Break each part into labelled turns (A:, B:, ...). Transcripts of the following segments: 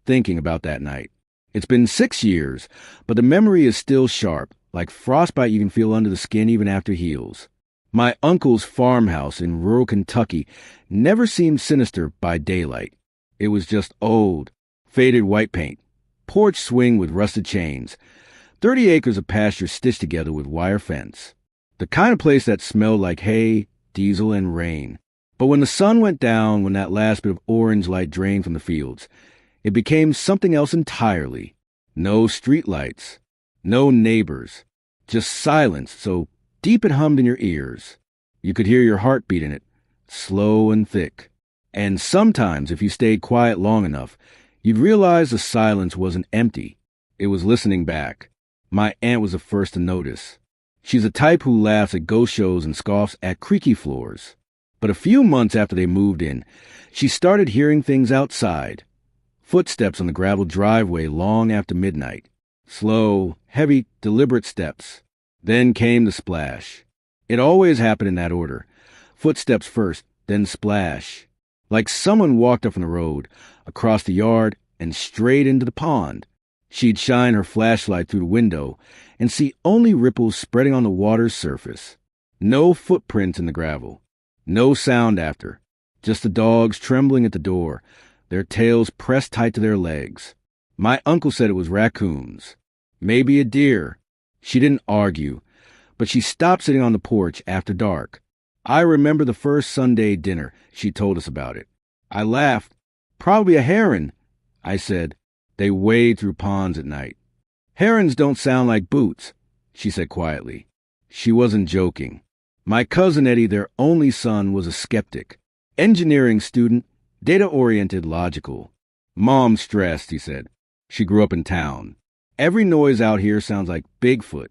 A: thinking about that night. It's been 6 years, but the memory is still sharp, like frostbite you can feel under the skin even after it heals. My uncle's farmhouse in rural Kentucky never seemed sinister by daylight. It was just old, faded white paint, porch swing with rusted chains, 30 acres of pasture stitched together with wire fence. The kind of place that smelled like hay, diesel, and rain. But when the sun went down, when that last bit of orange light drained from the fields, it became something else entirely. No street lights, no neighbors, just silence so deep it hummed in your ears. You could hear your heartbeat in it, slow and thick. And sometimes, if you stayed quiet long enough, you'd realize the silence wasn't empty. It was listening back. My aunt was the first to notice. She's the type who laughs at ghost shows and scoffs at creaky floors. But a few months after they moved in, she started hearing things outside. Footsteps on the gravel driveway long after midnight. Slow, heavy, deliberate steps. Then came the splash. It always happened in that order. Footsteps first, then splash. Like someone walked up from the road, across the yard, and straight into the pond. She'd shine her flashlight through the window and see only ripples spreading on the water's surface. No footprints in the gravel. No sound after. Just the dogs trembling at the door, their tails pressed tight to their legs. My uncle said it was raccoons. Maybe a deer. She didn't argue, but she stopped sitting on the porch after dark. I remember the first Sunday dinner she told us about it. I laughed. Probably a heron, I said. They wade through ponds at night. Herons don't sound like boots, she said quietly. She wasn't joking. My cousin Eddie, their only son, was a skeptic. Engineering student, data-oriented, logical. Mom stressed, he said. She grew up in town. Every noise out here sounds like Bigfoot.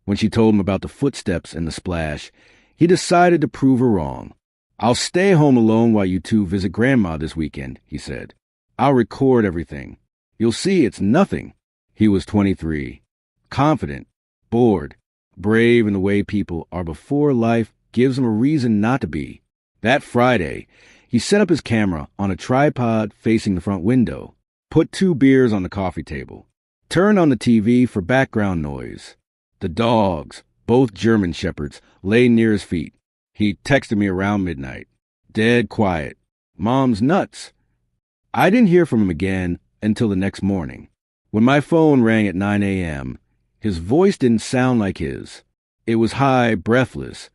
A: When she told him about the footsteps and the splash, he decided to prove her wrong. I'll stay home alone while you two visit Grandma this weekend, he said. I'll record everything. You'll see it's nothing. He was 23. Confident, bored, brave in the way people are before life gives him a reason not to be. That Friday, he set up his camera on a tripod facing the front window, put 2 beers on the coffee table, turned on the TV for background noise. The dogs, both German shepherds, lay near his feet. He texted me around midnight. Dead quiet. Mom's nuts. I didn't hear from him again until the next morning. When my phone rang at 9 a.m., his voice didn't sound like his. It was high, breathless.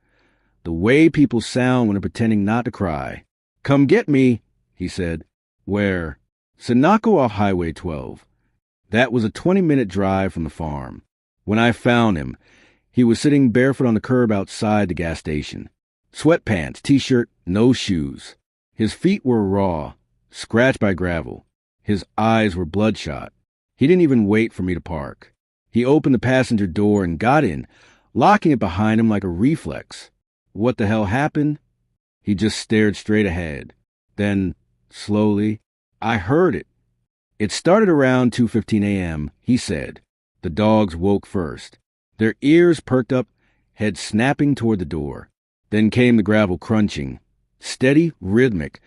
A: The way people sound when they're pretending not to cry. Come get me, he said. Where? Sunoco off Highway 12. That was a 20-minute drive from the farm. When I found him, he was sitting barefoot on the curb outside the gas station. Sweatpants, t-shirt, no shoes. His feet were raw, scratched by gravel. His eyes were bloodshot. He didn't even wait for me to park. He opened the passenger door and got in, locking it behind him like a reflex. What the hell happened? He just stared straight ahead. Then, slowly, I heard it. It started around 2:15 a.m., he said. The dogs woke first. Their ears perked up, heads snapping toward the door. Then came the gravel crunching. Steady, rhythmic.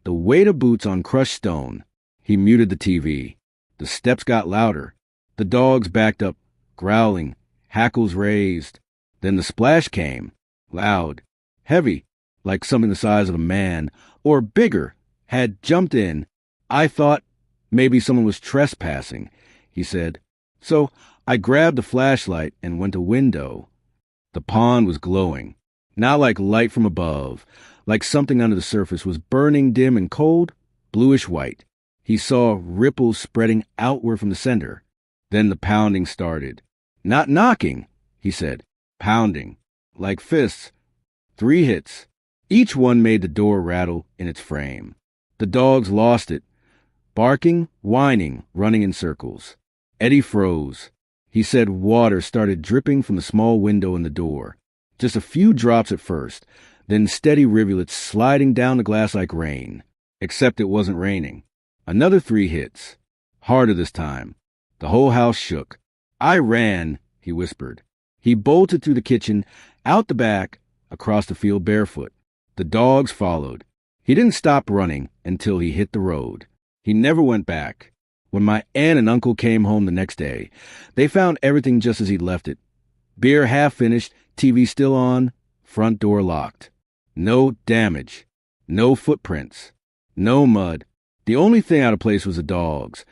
A: The weight of boots on crushed stone. He muted the TV. The steps got louder. The dogs backed up, growling, hackles raised. Then the splash came. Loud, heavy, like something the size of a man, or bigger, had jumped in. I thought maybe someone was trespassing, he said. So I grabbed the flashlight and went to window. The pond was glowing, not like light from above, like something under the surface was burning dim and cold, bluish white. He saw ripples spreading outward from the center. Then the pounding started. Not knocking, he said. Pounding. Like fists. 3 hits. Each one made the door rattle in its frame. The dogs lost it. Barking, whining, running in circles. Eddie froze. He said water started dripping from the small window in the door. Just a few drops at first, then steady rivulets sliding down the glass like rain. Except it wasn't raining. Another 3 hits. Harder this time. The whole house shook. I ran, he whispered. He bolted through the kitchen, out the back, across the field barefoot. The dogs followed. He didn't stop running until he hit the road. He never went back. When my aunt and uncle came home the next day, they found everything just as he'd left it. Beer half finished, TV still on, front door locked. No damage. No footprints. No mud. The only thing out of place was the dogs.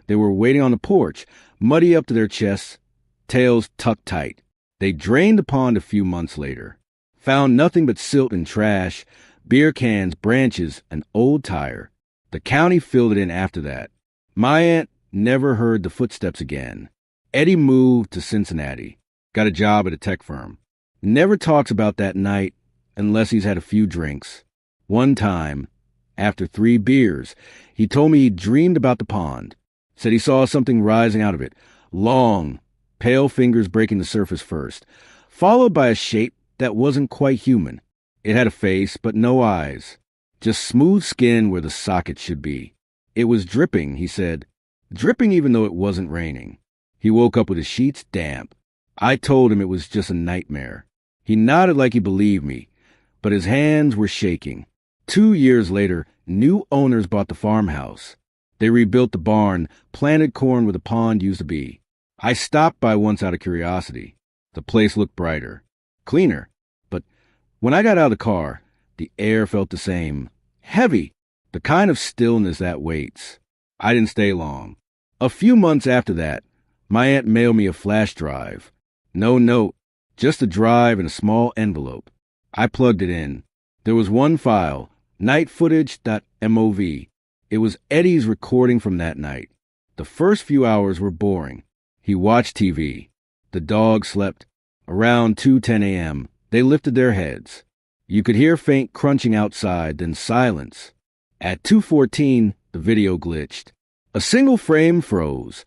A: They were waiting on the porch, muddy up to their chests, tails tucked tight. They drained the pond a few months later. Found nothing but silt and trash, beer cans, branches, an old tire. The county filled it in after that. My aunt never heard the footsteps again. Eddie moved to Cincinnati, got a job at a tech firm. Never talks about that night unless he's had a few drinks. One time, after 3 beers, he told me he dreamed about the pond. Said he saw something rising out of it, long, pale fingers breaking the surface first, followed by a shape that wasn't quite human. It had a face, but no eyes, just smooth skin where the socket should be. It was dripping, he said, dripping even though it wasn't raining. He woke up with his sheets damp. I told him it was just a nightmare. He nodded like he believed me, but his hands were shaking. 2 years later, new owners bought the farmhouse. They rebuilt the barn, planted corn where the pond used to be. I stopped by once out of curiosity. The place looked brighter, cleaner. But when I got out of the car, the air felt the same. Heavy, the kind of stillness that waits. I didn't stay long. A few months after that, my aunt mailed me a flash drive. No note, just a drive and a small envelope. I plugged it in. There was one file, nightfootage.mov. It was Eddie's recording from that night. The first few hours were boring. He watched TV. The dogs slept. Around 2:10 a.m., they lifted their heads. You could hear faint crunching outside, then silence. At 2:14, the video glitched. A single frame froze,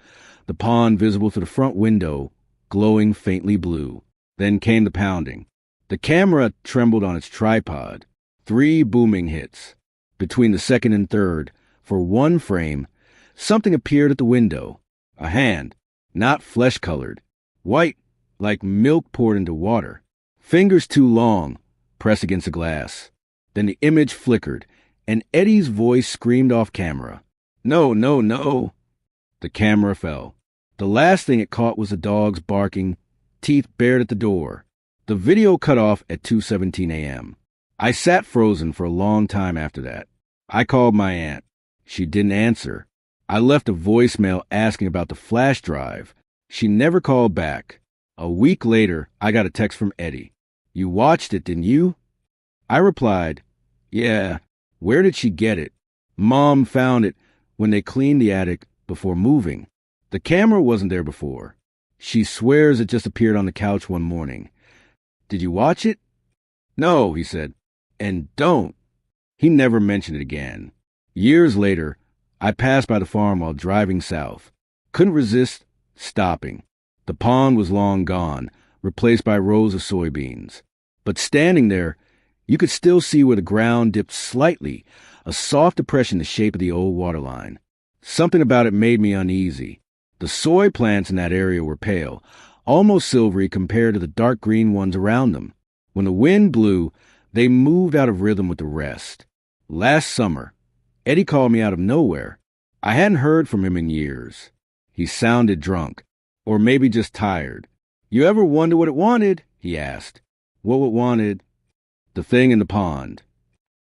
A: the pond visible through the front window, glowing faintly blue. Then came the pounding. The camera trembled on its tripod. 3 booming hits. Between the second and third, for one frame, something appeared at the window. A hand, not flesh-colored. White, like milk poured into water. Fingers too long, pressed against the glass. Then the image flickered, and Eddie's voice screamed off camera. No, no, no. The camera fell. The last thing it caught was the dogs barking, teeth bared at the door. The video cut off at 2:17 a.m. I sat frozen for a long time after that. I called my aunt. She didn't answer. I left a voicemail asking about the flash drive. She never called back. A week later, I got a text from Eddie. You watched it, didn't you? I replied, yeah. Where did she get it? Mom found it when they cleaned the attic before moving. The camera wasn't there before. She swears it just appeared on the couch one morning. Did you watch it? No, he said. And don't. He never mentioned it again. Years later, I passed by the farm while driving south. Couldn't resist stopping. The pond was long gone, replaced by rows of soybeans. But standing there, you could still see where the ground dipped slightly, a soft depression the shape of the old waterline. Something about it made me uneasy. The soy plants in that area were pale, almost silvery compared to the dark green ones around them. When the wind blew, they moved out of rhythm with the rest. Last summer, Eddie called me out of nowhere. I hadn't heard from him in years. He sounded drunk, or maybe just tired. You ever wonder what it wanted? He asked. What it wanted? The thing in the pond.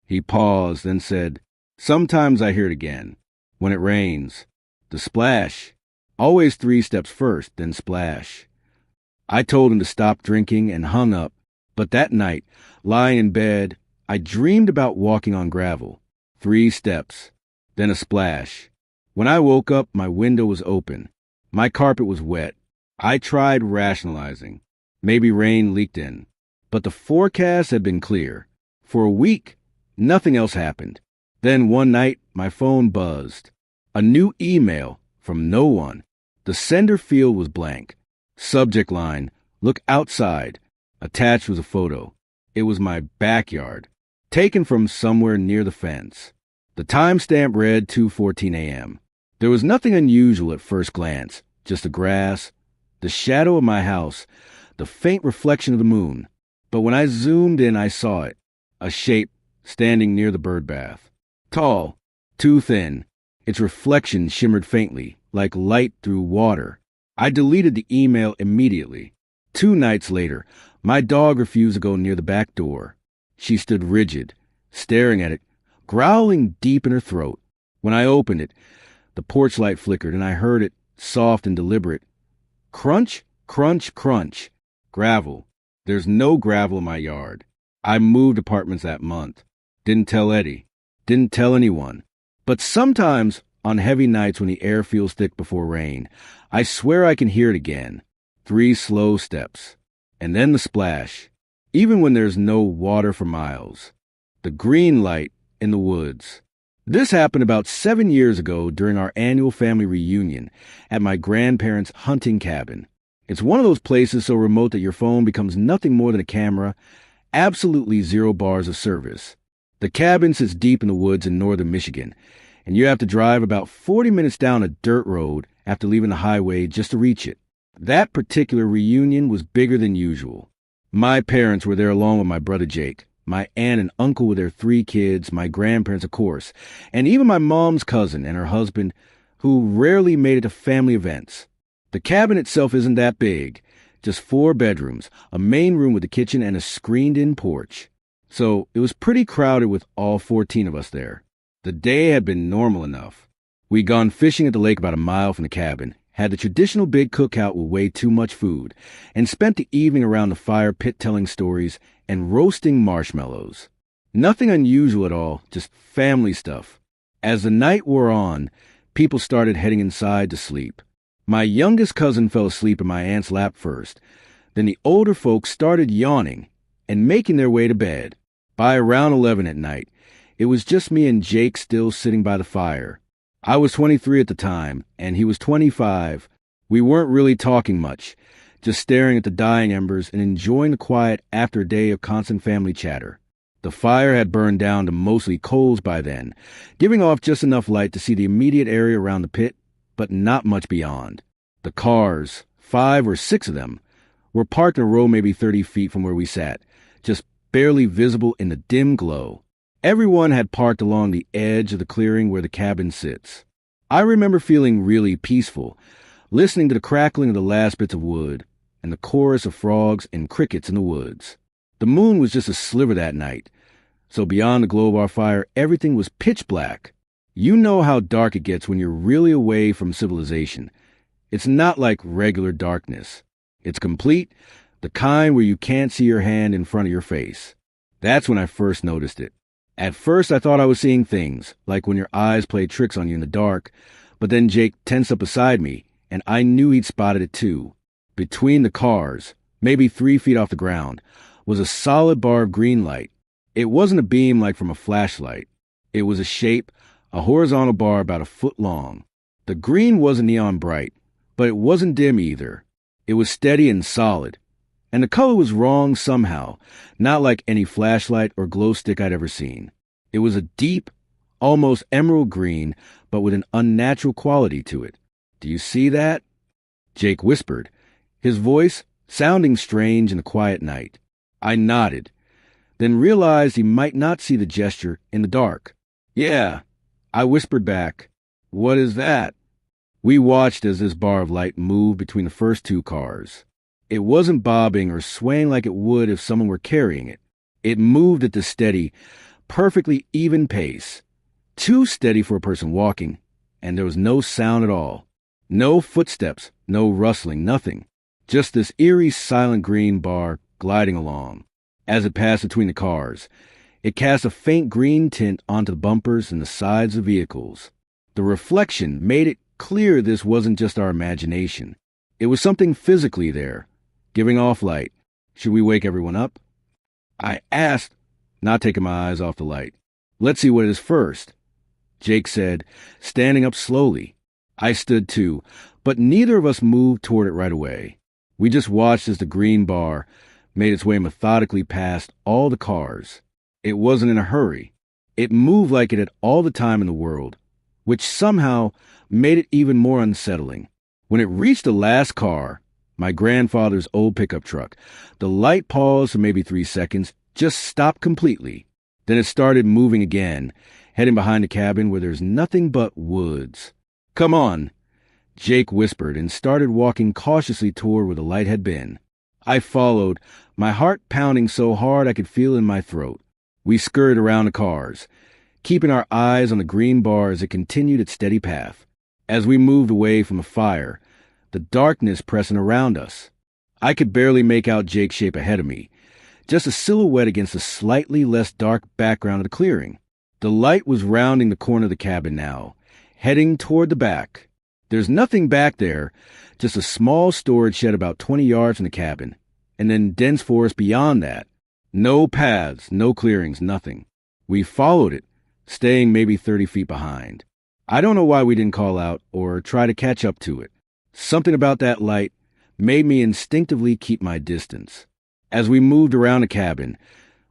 A: He paused, then said, sometimes I hear it again. When it rains. The splash. Always 3 steps first, then splash. I told him to stop drinking and hung up. But that night, lying in bed, I dreamed about walking on gravel. 3 steps, then a splash. When I woke up, my window was open. My carpet was wet. I tried rationalizing. Maybe rain leaked in. But the forecast had been clear. For a week, nothing else happened. Then one night, my phone buzzed. A new email from no one. The sender field was blank. Subject line, look outside. Attached was a photo. It was my backyard, taken from somewhere near the fence. The timestamp read 2:14 a.m. There was nothing unusual at first glance, just the grass, the shadow of my house, the faint reflection of the moon. But when I zoomed in, I saw it, a shape standing near the bird bath. Tall, too thin. Its reflection shimmered faintly, like light through water. I deleted the email immediately. 2 nights later, my dog refused to go near the back door. She stood rigid, staring at it, growling deep in her throat. When I opened it, the porch light flickered and I heard it, soft and deliberate. Crunch, crunch, crunch. Gravel. There's no gravel in my yard. I moved apartments that month. Didn't tell Eddie. Didn't tell anyone. But sometimes, on heavy nights when the air feels thick before rain, I swear I can hear it again. 3 slow steps. And then the splash. Even when there's no water for miles. The green light in the woods. This happened about 7 years ago during our annual family reunion at my grandparents' hunting cabin. It's one of those places so remote that your phone becomes nothing more than a camera, absolutely 0 bars of service. The cabin sits deep in the woods in northern Michigan, and you have to drive about 40 minutes down a dirt road after leaving the highway just to reach it. That particular reunion was bigger than usual. My parents were there along with my brother Jake, my aunt and uncle with their 3 kids, my grandparents, of course, and even my mom's cousin and her husband, who rarely made it to family events. The cabin itself isn't that big, just 4 bedrooms, a main room with a kitchen and a screened-in porch. So it was pretty crowded with all 14 of us there. The day had been normal enough. We'd gone fishing at the lake about a mile from the cabin, had the traditional big cookout with way too much food, and spent the evening around the fire pit telling stories and roasting marshmallows. Nothing unusual at all, just family stuff. As the night wore on, people started heading inside to sleep. My youngest cousin fell asleep in my aunt's lap first. Then the older folks started yawning and making their way to bed. By around 11 at night, it was just me and Jake still sitting by the fire. I was 23 at the time, and he was 25. We weren't really talking much, just staring at the dying embers and enjoying the quiet after a day of constant family chatter. The fire had burned down to mostly coals by then, giving off just enough light to see the immediate area around the pit, but not much beyond. The cars, 5 or 6 of them, were parked in a row maybe 30 feet from where we sat, just barely visible in the dim glow. Everyone had parked along the edge of the clearing where the cabin sits. I remember feeling really peaceful, listening to the crackling of the last bits of wood and the chorus of frogs and crickets in the woods. The moon was just a sliver that night, so beyond the glow of our fire, everything was pitch black. You know how dark it gets when you're really away from civilization. It's not like regular darkness. It's complete, the kind where you can't see your hand in front of your face. That's when I first noticed it. At first, I thought I was seeing things, like when your eyes play tricks on you in the dark, but then Jake tensed up beside me, and I knew he'd spotted it too. Between the cars, maybe 3 feet off the ground, was a solid bar of green light. It wasn't a beam like from a flashlight. It was a shape, a horizontal bar about a foot long. The green wasn't neon bright, but it wasn't dim either. It was steady and solid. And the color was wrong somehow, not like any flashlight or glow stick I'd ever seen. It was a deep, almost emerald green, but with an unnatural quality to it. Do you see that? Jake whispered, his voice sounding strange in the quiet night. I nodded, then realized he might not see the gesture in the dark. Yeah, I whispered back. What is that? We watched as this bar of light moved between the first 2 cars. It wasn't bobbing or swaying like it would if someone were carrying it. It moved at the steady, perfectly even pace. Too steady for a person walking, and there was no sound at all. No footsteps, no rustling, nothing. Just this eerie, silent green bar gliding along. As it passed between the cars, it cast a faint green tint onto the bumpers and the sides of vehicles. The reflection made it clear this wasn't just our imagination. It was something physically there, giving off light. Should we wake everyone up? I asked, not taking my eyes off the light. Let's see what it is first. Jake said, standing up slowly. I stood too, but neither of us moved toward it right away. We just watched as the green bar made its way methodically past all the cars. It wasn't in a hurry. It moved like it had all the time in the world, which somehow made it even more unsettling. When it reached the last car, my grandfather's old pickup truck, the light paused for maybe 3 seconds, just stopped completely. Then it started moving again, heading behind the cabin where there's nothing but woods. "Come on," Jake whispered and started walking cautiously toward where the light had been. I followed, my heart pounding so hard I could feel it in my throat. We scurried around the cars, keeping our eyes on the green bar as it continued its steady path. As we moved away from the fire, the darkness pressing around us, I could barely make out Jake's shape ahead of me, just a silhouette against the slightly less dark background of the clearing. The light was rounding the corner of the cabin now, heading toward the back. There's nothing back there, just a small storage shed about 20 yards from the cabin, and then dense forest beyond that. No paths, no clearings, nothing. We followed it, staying maybe 30 feet behind. I don't know why we didn't call out or try to catch up to it. Something about that light made me instinctively keep my distance. As we moved around the cabin,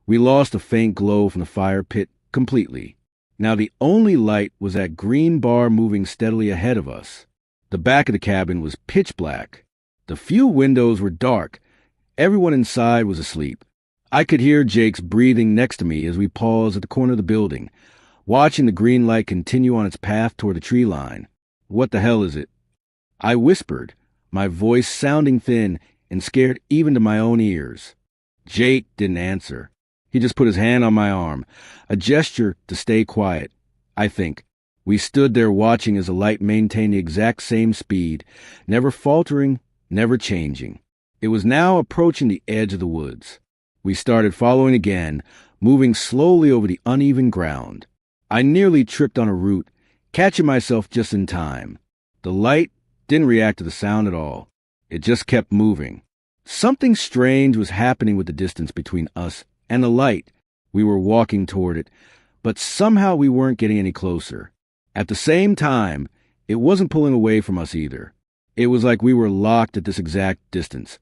A: we lost the faint glow from the fire pit completely. Now the only light was that green bar moving steadily ahead of us. The back of the cabin was pitch black. The few windows were dark. Everyone inside was asleep. I could hear Jake's breathing next to me as we paused at the corner of the building, watching the green light continue on its path toward the tree line. "What the hell is it?" I whispered, my voice sounding thin and scared even to my own ears. Jake didn't answer. He just put his hand on my arm, a gesture to stay quiet, I think. We stood there watching as the light maintained the exact same speed, never faltering, never changing. It was now approaching the edge of the woods. We started following again, moving slowly over the uneven ground. I nearly tripped on a root, catching myself just in time. The light didn't react to the sound at all. It just kept moving. Something strange was happening with the distance between us and the light. We were walking toward it, but somehow we weren't getting any closer. At the same time, it wasn't pulling away from us either. It was like we were locked at this exact distance,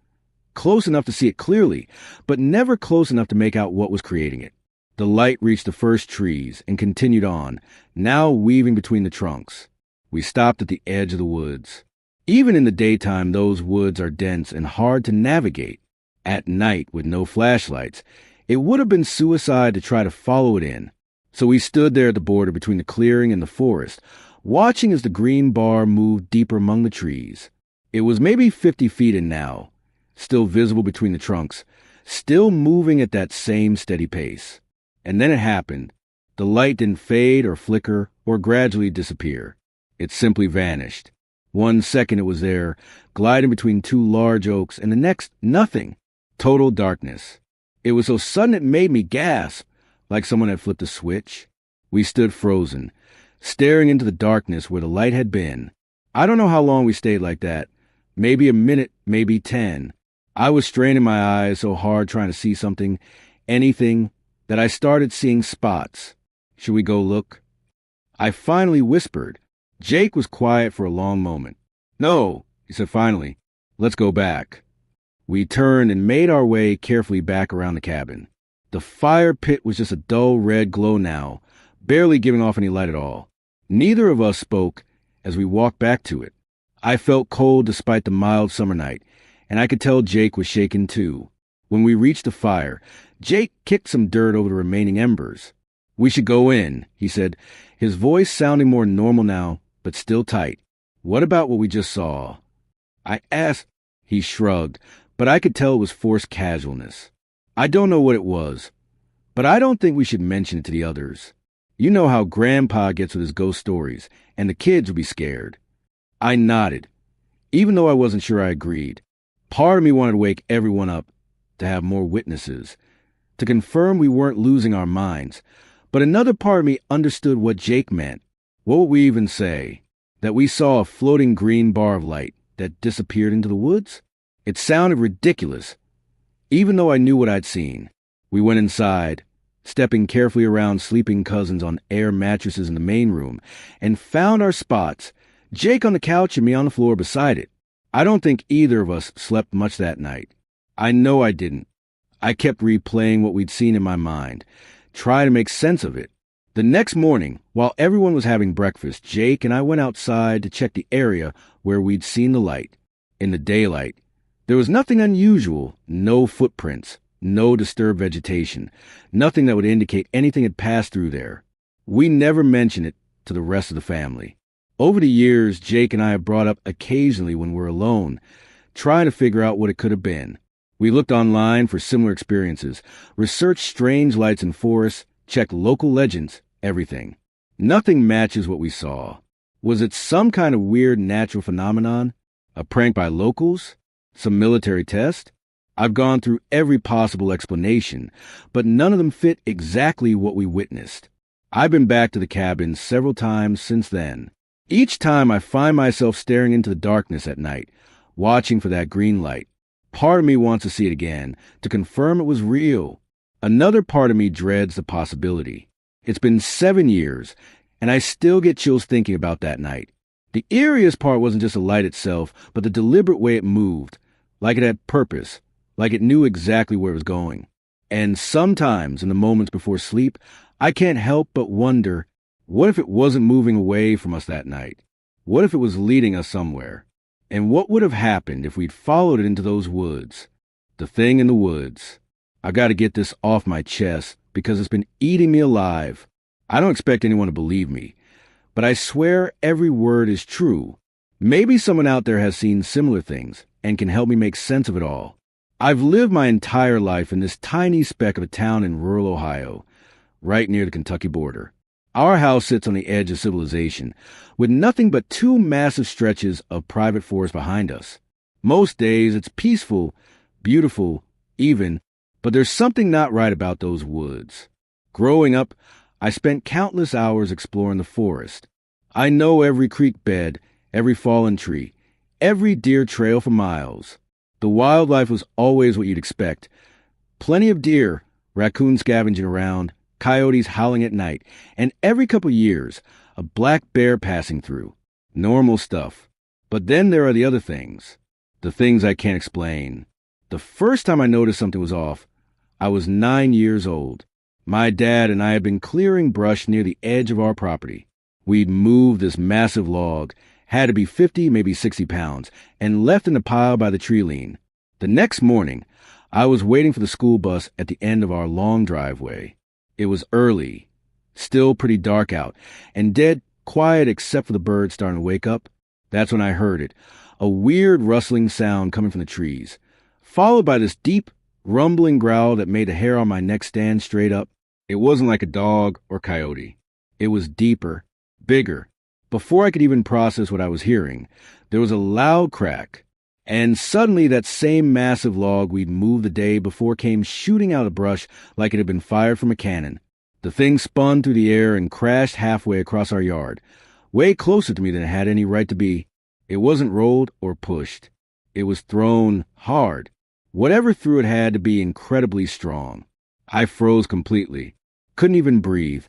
A: close enough to see it clearly, but never close enough to make out what was creating it. The light reached the first trees and continued on, now weaving between the trunks. We stopped at the edge of the woods. Even in the daytime, those woods are dense and hard to navigate. At night, with no flashlights, it would have been suicide to try to follow it in. So we stood there at the border between the clearing and the forest, watching as the green bar moved deeper among the trees. It was maybe 50 feet in now, still visible between the trunks, still moving at that same steady pace. And then it happened. The light didn't fade or flicker or gradually disappear. It simply vanished. 1 second it was there, gliding between two large oaks, and the next, nothing. Total darkness. It was so sudden it made me gasp, like someone had flipped a switch. We stood frozen, staring into the darkness where the light had been. I don't know how long we stayed like that. Maybe a minute, maybe 10. I was straining my eyes so hard trying to see something, anything, that I started seeing spots. Should we go look? I finally whispered. Jake was quiet for a long moment. "No," he said finally. "Let's go back." We turned and made our way carefully back around the cabin. The fire pit was just a dull red glow now, barely giving off any light at all. Neither of us spoke as we walked back to it. I felt cold despite the mild summer night, and I could tell Jake was shaken too. When we reached the fire, Jake kicked some dirt over the remaining embers. "We should go in," he said, his voice sounding more normal now, but still tight. "What about what we just saw?" I asked. He shrugged, but I could tell it was forced casualness. "I don't know what it was, but I don't think we should mention it to the others. You know how Grandpa gets with his ghost stories, and the kids will be scared." I nodded, even though I wasn't sure I agreed. Part of me wanted to wake everyone up, to have more witnesses, to confirm we weren't losing our minds, but another part of me understood what Jake meant. What would we even say? That we saw a floating green bar of light that disappeared into the woods? It sounded ridiculous, even though I knew what I'd seen. We went inside, stepping carefully around sleeping cousins on air mattresses in the main room, and found our spots, Jake on the couch and me on the floor beside it. I don't think either of us slept much that night. I know I didn't. I kept replaying what we'd seen in my mind, trying to make sense of it. The next morning, while everyone was having breakfast, Jake and I went outside to check the area where we'd seen the light. In the daylight, there was nothing unusual, no footprints, no disturbed vegetation, nothing that would indicate anything had passed through there. We never mention it to the rest of the family. Over the years, Jake and I have brought up occasionally when we're alone, trying to figure out what it could have been. We looked online for similar experiences, researched strange lights in forests, checked local legends, everything. Nothing matches what we saw. Was it some kind of weird natural phenomenon? A prank by locals? Some military test? I've gone through every possible explanation, but none of them fit exactly what we witnessed. I've been back to the cabin several times since then. Each time I find myself staring into the darkness at night, watching for that green light. Part of me wants to see it again, to confirm it was real. Another part of me dreads the possibility. It's been 7 years, and I still get chills thinking about that night. The eeriest part wasn't just the light itself, but the deliberate way it moved, like it had purpose, like it knew exactly where it was going. And sometimes, in the moments before sleep, I can't help but wonder, what if it wasn't moving away from us that night? What if it was leading us somewhere? And what would have happened if we'd followed it into those woods? The thing in the woods. I got to get this off my chest because it's been eating me alive. I don't expect anyone to believe me, but I swear every word is true. Maybe someone out there has seen similar things and can help me make sense of it all. I've lived my entire life in this tiny speck of a town in rural Ohio, right near the Kentucky border. Our house sits on the edge of civilization, with nothing but 2 massive stretches of private forest behind us. Most days it's peaceful, beautiful, even, but there's something not right about those woods. Growing up, I spent countless hours exploring the forest. I know every creek bed, every fallen tree, every deer trail for miles. The wildlife was always what you'd expect. Plenty of deer, raccoons scavenging around, coyotes howling at night, and every couple years, a black bear passing through. Normal stuff. But then there are the other things. The things I can't explain. The first time I noticed something was off, I was 9 years old. My dad and I had been clearing brush near the edge of our property. We'd moved this massive log, had to be 50, maybe 60 pounds, and left in a pile by the tree lean. The next morning, I was waiting for the school bus at the end of our long driveway. It was early, still pretty dark out, and dead quiet except for the birds starting to wake up. That's when I heard it, a weird rustling sound coming from the trees, followed by this deep, rumbling growl that made the hair on my neck stand straight up. It wasn't like a dog or coyote. It was deeper, bigger. Before I could even process what I was hearing, there was a loud crack, and suddenly that same massive log we'd moved the day before came shooting out of brush like it had been fired from a cannon. The thing spun through the air and crashed halfway across our yard, way closer to me than it had any right to be. It wasn't rolled or pushed. It was thrown hard. Whatever threw it had to be incredibly strong. I froze completely. Couldn't even breathe.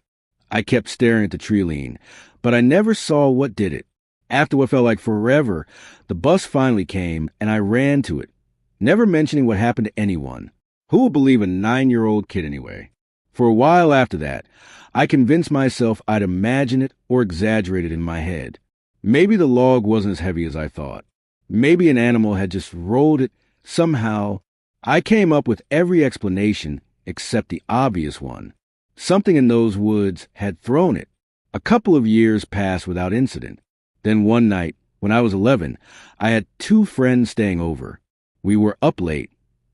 A: I kept staring at the tree lean, but I never saw what did it. After what felt like forever, the bus finally came, and I ran to it, never mentioning what happened to anyone. Who would believe a 9-year-old kid anyway? For a while after that, I convinced myself I'd imagine it or exaggerate it in my head. Maybe the log wasn't as heavy as I thought. Maybe an animal had just rolled it somehow. I came up with every explanation except the obvious one. Something in those woods had thrown it. A couple of years passed without incident. Then one night, when I was 11, I had 2 friends staying over. We were up late,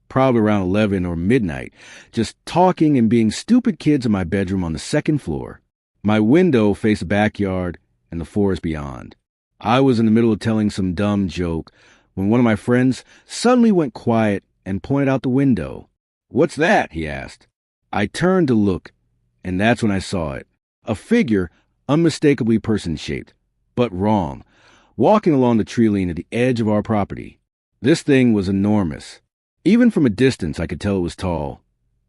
A: probably around 11 or midnight, just talking and being stupid kids in my bedroom on the 2nd floor. My window faced the backyard and the forest beyond. I was in the middle of telling some dumb joke when one of my friends suddenly went quiet and pointed out the window. "What's that?" he asked. I turned to look, and that's when I saw it. A figure, unmistakably person-shaped, but wrong, walking along the tree lean at the edge of our property. This thing was enormous. Even from a distance, I could tell it was tall,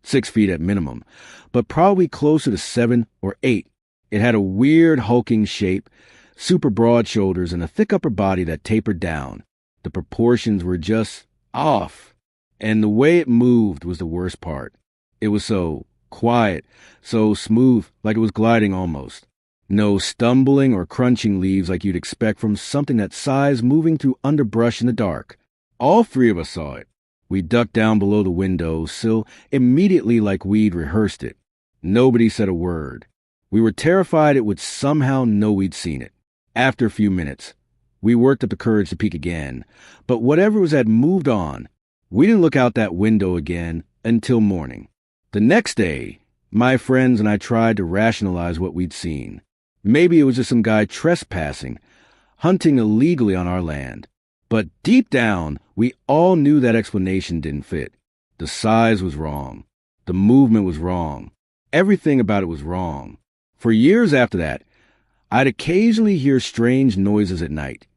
A: 6 feet at minimum, but probably closer to 7 or 8. It had a weird hulking shape, super broad shoulders, and a thick upper body that tapered down. The proportions were just off, and the way it moved was the worst part. It was so quiet, so smooth, like it was gliding almost. No stumbling or crunching leaves like you'd expect from something that size moving through underbrush in the dark. All 3 of us saw it. We ducked down below the window sill immediately like we'd rehearsed it. Nobody said a word. We were terrified it would somehow know we'd seen it. After a few minutes, we worked up the courage to peek again, but whatever was had moved on. We didn't look out that window again until morning. The next day, my friends and I tried to rationalize what we'd seen. Maybe it was just some guy trespassing, hunting illegally on our land. But deep down, we all knew that explanation didn't fit. The size was wrong. The movement was wrong. Everything about it was wrong. For years after that, I'd occasionally hear strange noises at night.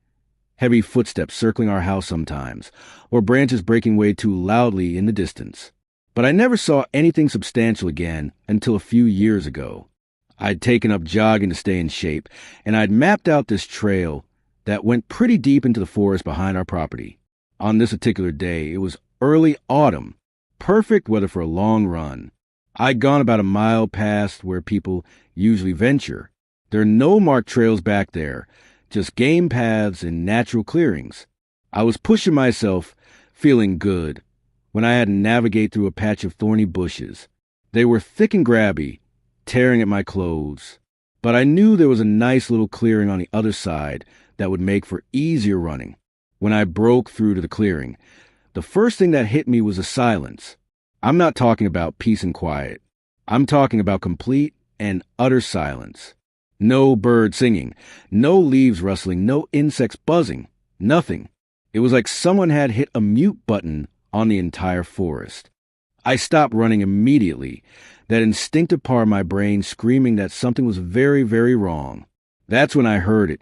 A: Heavy footsteps circling our house sometimes, or branches breaking way too loudly in the distance. But I never saw anything substantial again until a few years ago. I'd taken up jogging to stay in shape, and I'd mapped out this trail that went pretty deep into the forest behind our property. On this particular day, it was early autumn, perfect weather for a long run. I'd gone about a mile past where people usually venture. There are no marked trails back there, just game paths and natural clearings. I was pushing myself, feeling good, when I had to navigate through a patch of thorny bushes. They were thick and grabby, tearing at my clothes. But I knew there was a nice little clearing on the other side that would make for easier running. When I broke through to the clearing, the first thing that hit me was a silence. I'm not talking about peace and quiet. I'm talking about complete and utter silence. No bird singing, no leaves rustling, no insects buzzing, nothing. It was like someone had hit a mute button on the entire forest. I stopped running immediately, that instinctive part of my brain screaming that something was very, very wrong. That's when I heard it,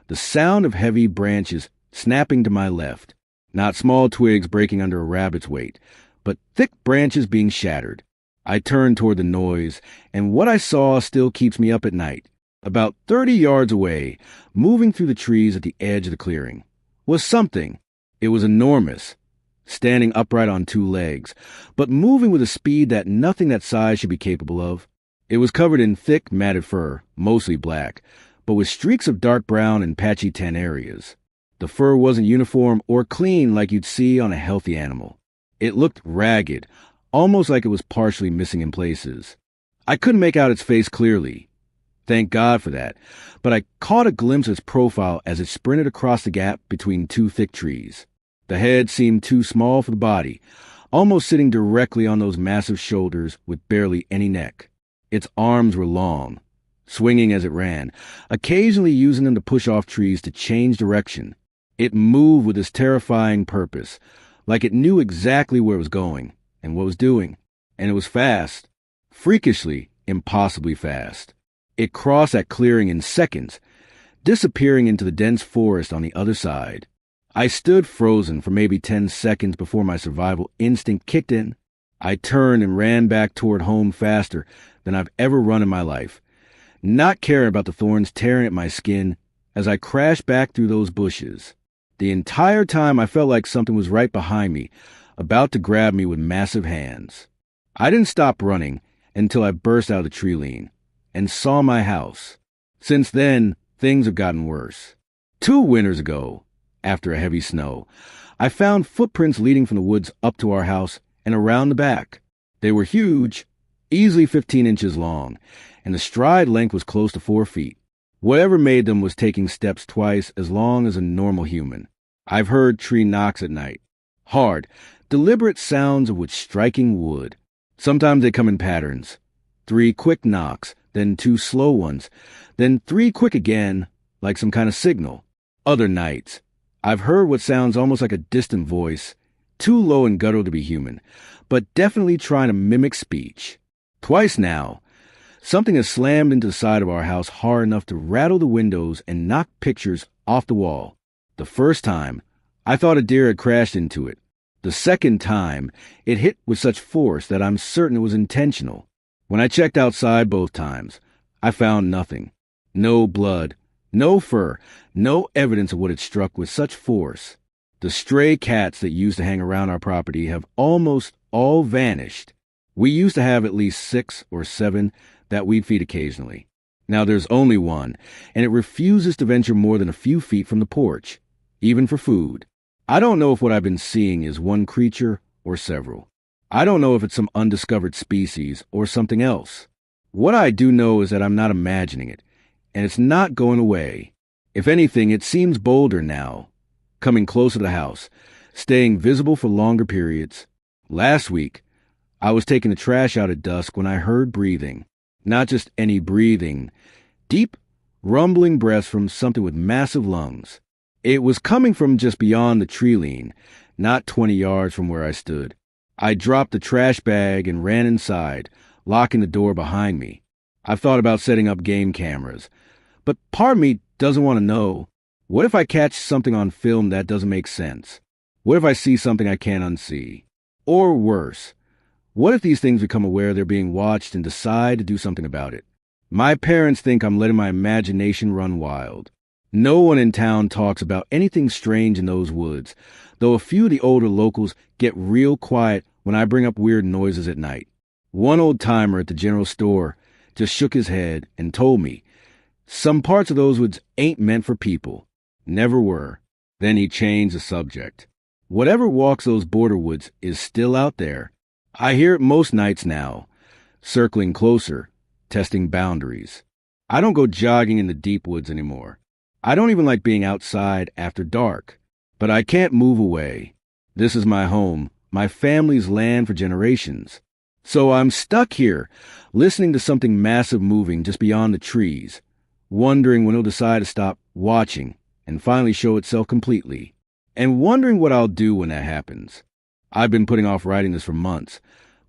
A: the sound of heavy branches snapping to my left. Not small twigs breaking under a rabbit's weight, but thick branches being shattered. I turned toward the noise, and what I saw still keeps me up at night. About 30 yards away, moving through the trees at the edge of the clearing, was something. It was enormous, standing upright on two legs, but moving with a speed that nothing that size should be capable of. It was covered in thick, matted fur, mostly black, but with streaks of dark brown and patchy tan areas. The fur wasn't uniform or clean like you'd see on a healthy animal. It looked ragged, almost like it was partially missing in places. I couldn't make out its face clearly. Thank God for that, but I caught a glimpse of its profile as it sprinted across the gap between two thick trees. The head seemed too small for the body, almost sitting directly on those massive shoulders with barely any neck. Its arms were long, swinging as it ran, occasionally using them to push off trees to change direction. It moved with this terrifying purpose, like it knew exactly where it was going and what it was doing, and it was fast, freakishly, impossibly fast. It crossed that clearing in seconds, disappearing into the dense forest on the other side. I stood frozen for maybe 10 seconds before my survival instinct kicked in. I turned and ran back toward home faster than I've ever run in my life, not caring about the thorns tearing at my skin as I crashed back through those bushes. The entire time I felt like something was right behind me, about to grab me with massive hands. I didn't stop running until I burst out of the tree lean and saw my house. Since then, things have gotten worse. 2 winters ago, after a heavy snow, I found footprints leading from the woods up to our house and around the back. They were huge, easily 15 inches long, and the stride length was close to 4 feet. Whatever made them was taking steps twice as long as a normal human. I've heard tree knocks at night. Hard, deliberate sounds of wood striking wood. Sometimes they come in patterns. 3 quick knocks, then 2 slow ones, then 3 quick again, like some kind of signal. Other nights, I've heard what sounds almost like a distant voice, too low and guttural to be human, but definitely trying to mimic speech. Twice now, something has slammed into the side of our house hard enough to rattle the windows and knock pictures off the wall. The first time, I thought a deer had crashed into it. The second time, it hit with such force that I'm certain it was intentional. When I checked outside both times, I found nothing. No blood, no fur, no evidence of what had struck with such force. The stray cats that used to hang around our property have almost all vanished. We used to have at least 6 or 7 that we'd feed occasionally. Now there's only one, and it refuses to venture more than a few feet from the porch, even for food. I don't know if what I've been seeing is one creature or several. I don't know if it's some undiscovered species or something else. What I do know is that I'm not imagining it, and it's not going away. If anything, it seems bolder now, coming closer to the house, staying visible for longer periods. Last week, I was taking the trash out at dusk when I heard breathing. Not just any breathing, deep, rumbling breaths from something with massive lungs. It was coming from just beyond the tree line, not 20 yards from where I stood. I dropped the trash bag and ran inside, locking the door behind me. I've thought about setting up game cameras, but part of me doesn't want to know. What if I catch something on film that doesn't make sense? What if I see something I can't unsee? Or worse, what if these things become aware they're being watched and decide to do something about it? My parents think I'm letting my imagination run wild. No one in town talks about anything strange in those woods, though a few of the older locals get real quiet when I bring up weird noises at night. One old-timer at the general store just shook his head and told me, some parts of those woods ain't meant for people. Never were. Then he changed the subject. Whatever walks those border woods is still out there. I hear it most nights now, circling closer, testing boundaries. I don't go jogging in the deep woods anymore. I don't even like being outside after dark. But I can't move away. This is my home, my family's land for generations. So I'm stuck here, listening to something massive moving just beyond the trees, wondering when it'll decide to stop watching and finally show itself completely, and wondering what I'll do when that happens. I've been putting off writing this for months,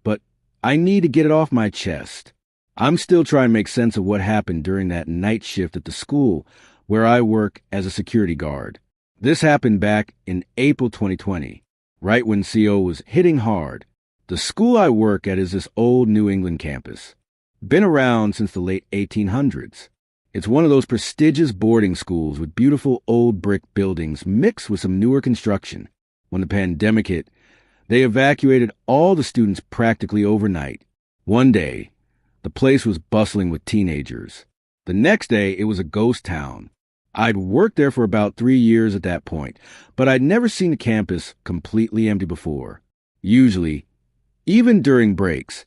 A: but I need to get it off my chest. I'm still trying to make sense of what happened during that night shift at the school where I work as a security guard. This happened back in April 2020, right when CO was hitting hard. The school I work at is this old New England campus. Been around since the late 1800s. It's one of those prestigious boarding schools with beautiful old brick buildings mixed with some newer construction. When the pandemic hit, they evacuated all the students practically overnight. One day, the place was bustling with teenagers. The next day, it was a ghost town. I'd worked there for about 3 years at that point, but I'd never seen the campus completely empty before. Usually, even during breaks,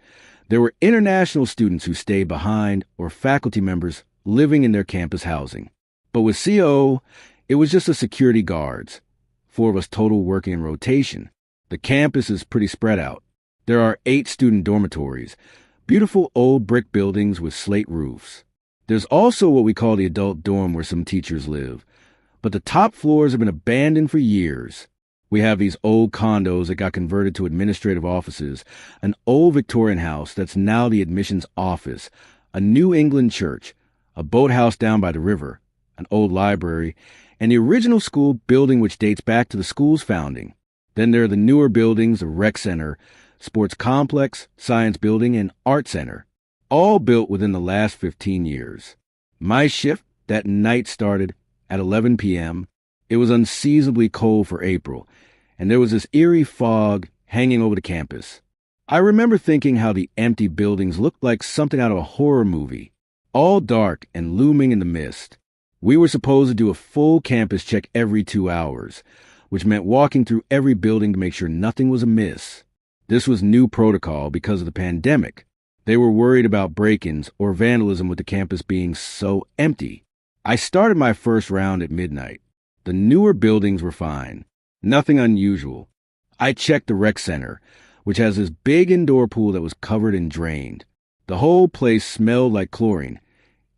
A: there were international students who stayed behind or faculty members living in their campus housing. But with CO, it was just the security guards, 4 of us total working in rotation. The campus is pretty spread out. There are 8 student dormitories, beautiful old brick buildings with slate roofs. There's also what we call the adult dorm where some teachers live, but the top floors have been abandoned for years. We have these old condos that got converted to administrative offices, an old Victorian house that's now the admissions office, a New England church, a boathouse down by the river, an old library, and the original school building which dates back to the school's founding. Then there are the newer buildings, the rec center, sports complex, science building, and art center. All built within the last 15 years. My shift that night started at 11 p.m. It was unseasonably cold for April, and there was this eerie fog hanging over the campus. I remember thinking how the empty buildings looked like something out of a horror movie, all dark and looming in the mist. We were supposed to do a full campus check every 2 hours, which meant walking through every building to make sure nothing was amiss. This was new protocol because of the pandemic. They were worried about break-ins or vandalism with the campus being so empty. I started my first round at midnight. The newer buildings were fine. Nothing unusual. I checked the rec center, which has this big indoor pool that was covered and drained. The whole place smelled like chlorine,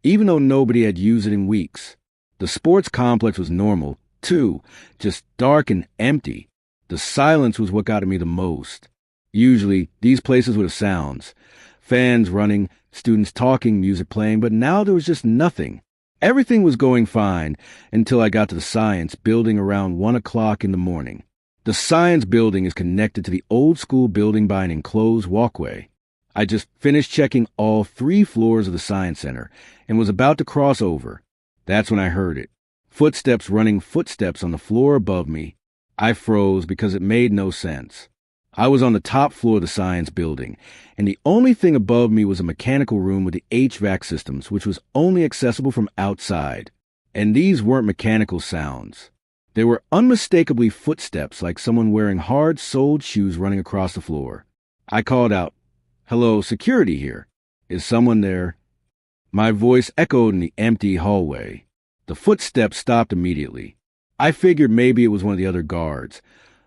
A: even though nobody had used it in weeks. The sports complex was normal, too, just dark and empty. The silence was what got to me the most. Usually, these places would have sounds. Fans running, students talking, music playing, but now there was just nothing. Everything was going fine until I got to the science building around 1 o'clock in the morning. The science building is connected to the old school building by an enclosed walkway. I just finished checking all 3 floors of the science center and was about to cross over. That's when I heard it. Footsteps running footsteps on the floor above me. I froze because it made no sense. I was on the top floor of the science building, and the only thing above me was a mechanical room with the HVAC systems, which was only accessible from outside. And these weren't mechanical sounds. They were unmistakably footsteps like someone wearing hard-soled shoes running across the floor. I called out, "Hello, security here." Is someone there? My voice echoed in the empty hallway. The footsteps stopped immediately. I figured maybe it was one of the other guards,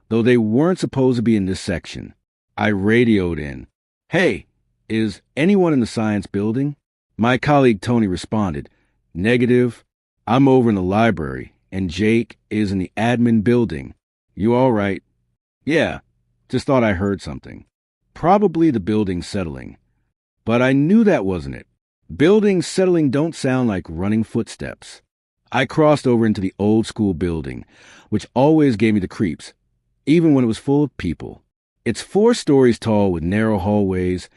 A: though they weren't supposed to be in this section. I radioed in. Hey, is anyone in the science building? My colleague Tony responded. Negative. I'm over in the library, and Jake is in the admin building. You all right? Yeah, just thought I heard something. Probably the building settling. But I knew that wasn't it. Buildings settling don't sound like running footsteps. I crossed over into the old school building, which always gave me the creeps, even when it was full of people. It's 4 stories tall with narrow hallways,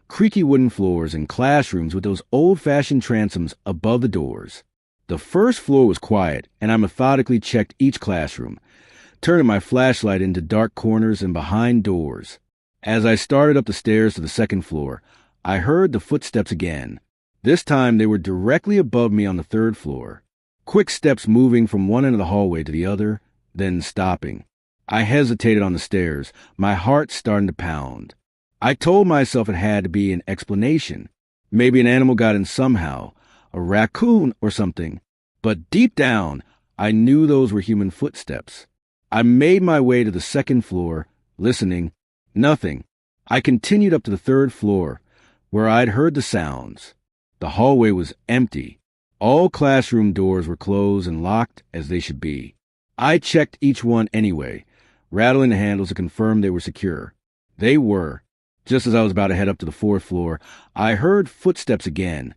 A: creaky wooden floors, and classrooms with those old-fashioned transoms above the doors. The first floor was quiet, and I methodically checked each classroom, turning my flashlight into dark corners and behind doors. As I started up the stairs to the second floor, I heard the footsteps again. This time they were directly above me on the 3rd floor. Quick steps moving from one end of the hallway to the other, then stopping. I hesitated on the stairs, my heart starting to pound. I told myself it had to be an explanation. Maybe an animal got in somehow, a raccoon or something. But deep down, I knew those were human footsteps. I made my way to the 2nd floor, listening. Nothing. I continued up to the 3rd floor, where I'd heard the sounds. The hallway was empty. All classroom doors were closed and locked as they should be. I checked each one anyway, rattling the handles to confirm they were secure. They were. Just as I was about to head up to the 4th floor, I heard footsteps again,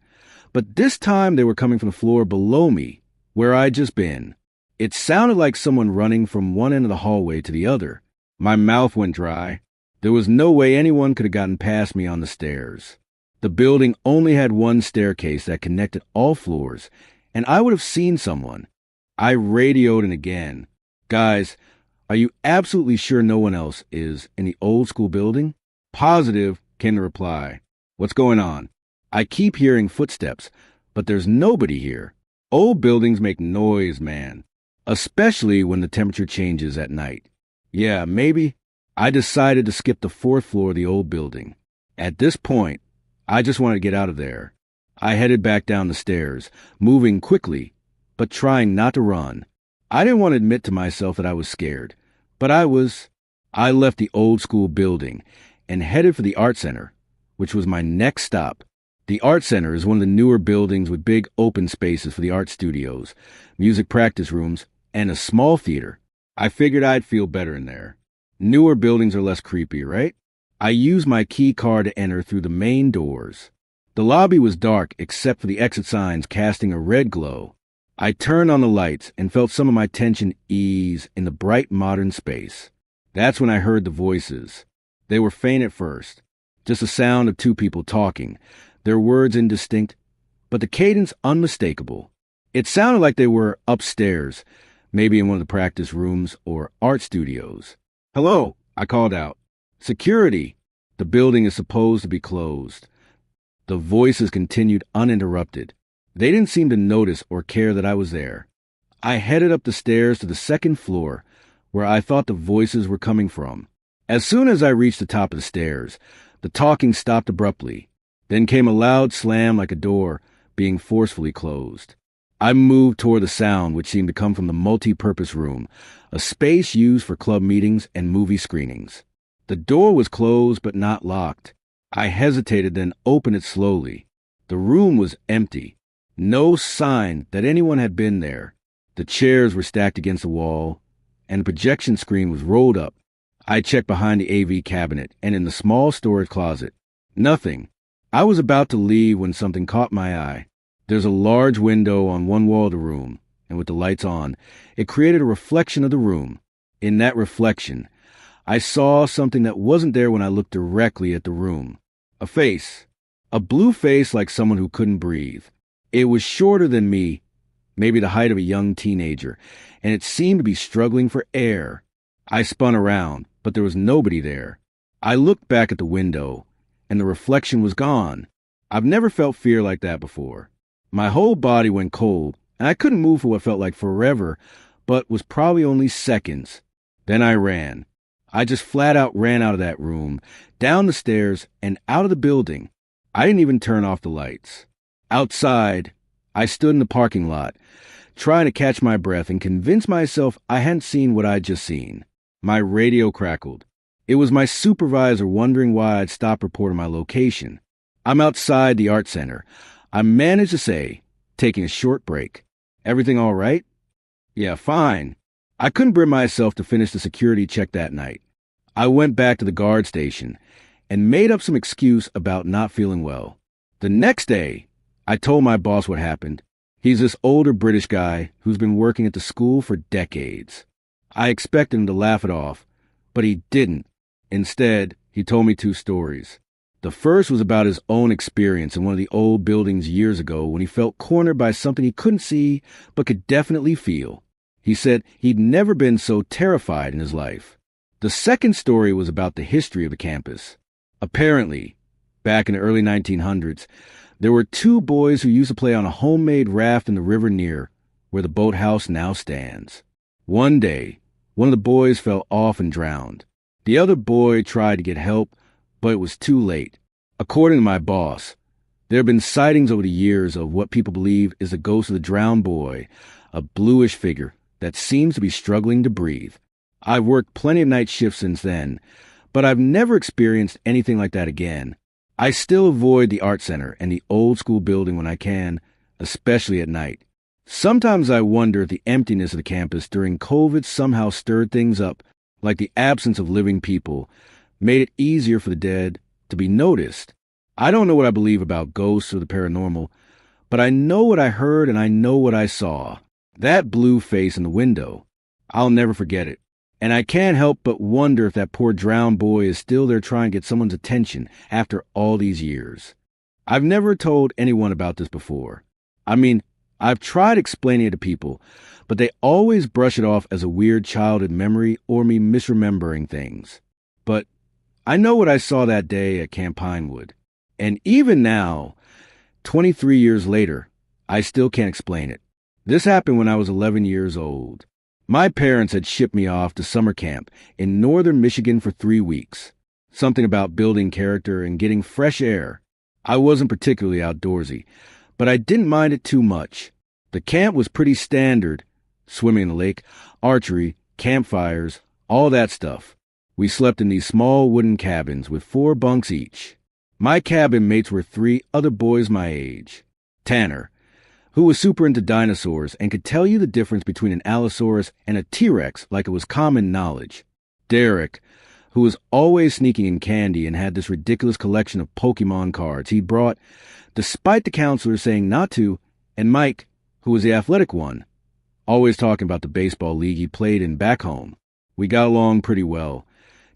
A: but this time they were coming from the floor below me, where I'd just been. It sounded like someone running from one end of the hallway to the other. My mouth went dry. There was no way anyone could have gotten past me on the stairs. The building only had one staircase that connected all floors, and I would have seen someone. I radioed in again. Guys, are you absolutely sure no one else is in the old school building? Positive, came the reply. What's going on? I keep hearing footsteps, but there's nobody here. Old buildings make noise, man. Especially when the temperature changes at night. Yeah, maybe. I decided to skip the 4th floor of the old building. At this point, I just wanted to get out of there. I headed back down the stairs, moving quickly, but trying not to run. I didn't want to admit to myself that I was scared, but I was. I left the old school building and headed for the Art Center, which was my next stop. The Art Center is one of the newer buildings with big open spaces for the art studios, music practice rooms, and a small theater. I figured I'd feel better in there. Newer buildings are less creepy, right? I used my key card to enter through the main doors. The lobby was dark except for the exit signs casting a red glow. I turned on the lights and felt some of my tension ease in the bright modern space. That's when I heard the voices. They were faint at first, just the sound of 2 people talking, their words indistinct, but the cadence unmistakable. It sounded like they were upstairs, maybe in one of the practice rooms or art studios. Hello, I called out. Security. The building is supposed to be closed. The voices continued uninterrupted. They didn't seem to notice or care that I was there. I headed up the stairs to the 2nd floor, where I thought the voices were coming from. As soon as I reached the top of the stairs, the talking stopped abruptly. Then came a loud slam like a door being forcefully closed. I moved toward the sound, which seemed to come from the multi-purpose room, a space used for club meetings and movie screenings. The door was closed but not locked. I hesitated, then opened it slowly. The room was empty. No sign that anyone had been there. The chairs were stacked against the wall, and the projection screen was rolled up. I checked behind the AV cabinet and in the small storage closet. Nothing. I was about to leave when something caught my eye. There's a large window on one wall of the room, and with the lights on, it created a reflection of the room. In that reflection, I saw something that wasn't there when I looked directly at the room. A face. A blue face like someone who couldn't breathe. It was shorter than me, maybe the height of a young teenager, and it seemed to be struggling for air. I spun around, but there was nobody there. I looked back at the window, and the reflection was gone. I've never felt fear like that before. My whole body went cold, and I couldn't move for what felt like forever, but was probably only seconds. Then I ran. I just flat out ran out of that room, down the stairs, and out of the building. I didn't even turn off the lights. Outside, I stood in the parking lot, trying to catch my breath and convince myself I hadn't seen what I'd just seen. My radio crackled. It was my supervisor wondering why I'd stopped reporting my location. I'm outside the art center. I managed to say, taking a short break. Everything all right? Yeah, fine. I couldn't bring myself to finish the security check that night. I went back to the guard station and made up some excuse about not feeling well. The next day, I told my boss what happened. He's this older British guy who's been working at the school for decades. I expected him to laugh it off, but he didn't. Instead, he told me two stories. The first was about his own experience in one of the old buildings years ago when he felt cornered by something he couldn't see but could definitely feel. He said he'd never been so terrified in his life. The second story was about the history of the campus. Apparently, back in the early 1900s, there were two boys who used to play on a homemade raft in the river near where the boathouse now stands. One day, one of the boys fell off and drowned. The other boy tried to get help, but it was too late. According to my boss, there have been sightings over the years of what people believe is the ghost of the drowned boy, a bluish figure that seems to be struggling to breathe. I've worked plenty of night shifts since then, but I've never experienced anything like that again. I still avoid the art center and the old school building when I can, especially at night. Sometimes I wonder if the emptiness of the campus during COVID somehow stirred things up, like the absence of living people, made it easier for the dead to be noticed. I don't know what I believe about ghosts or the paranormal, but I know what I heard and I know what I saw. That blue face in the window. I'll never forget it. And I can't help but wonder if that poor drowned boy is still there trying to get someone's attention after all these years. I've never told anyone about this before. I mean, I've tried explaining it to people, but they always brush it off as a weird childhood memory or me misremembering things. But I know what I saw that day at Camp Pinewood. And even now, 23 years later, I still can't explain it. This happened when I was 11 years old. My parents had shipped me off to summer camp in northern Michigan for 3 weeks. Something about building character and getting fresh air. I wasn't particularly outdoorsy, but I didn't mind it too much. The camp was pretty standard. Swimming in the lake, archery, campfires, all that stuff. We slept in these small wooden cabins with 4 bunks each. My cabin mates were 3 other boys my age. Tanner, who was super into dinosaurs and could tell you the difference between an Allosaurus and a T-Rex like it was common knowledge. Derek, who was always sneaking in candy and had this ridiculous collection of Pokemon cards he brought, despite the counselor saying not to, and Mike, who was the athletic one, always talking about the baseball league he played in back home. We got along pretty well,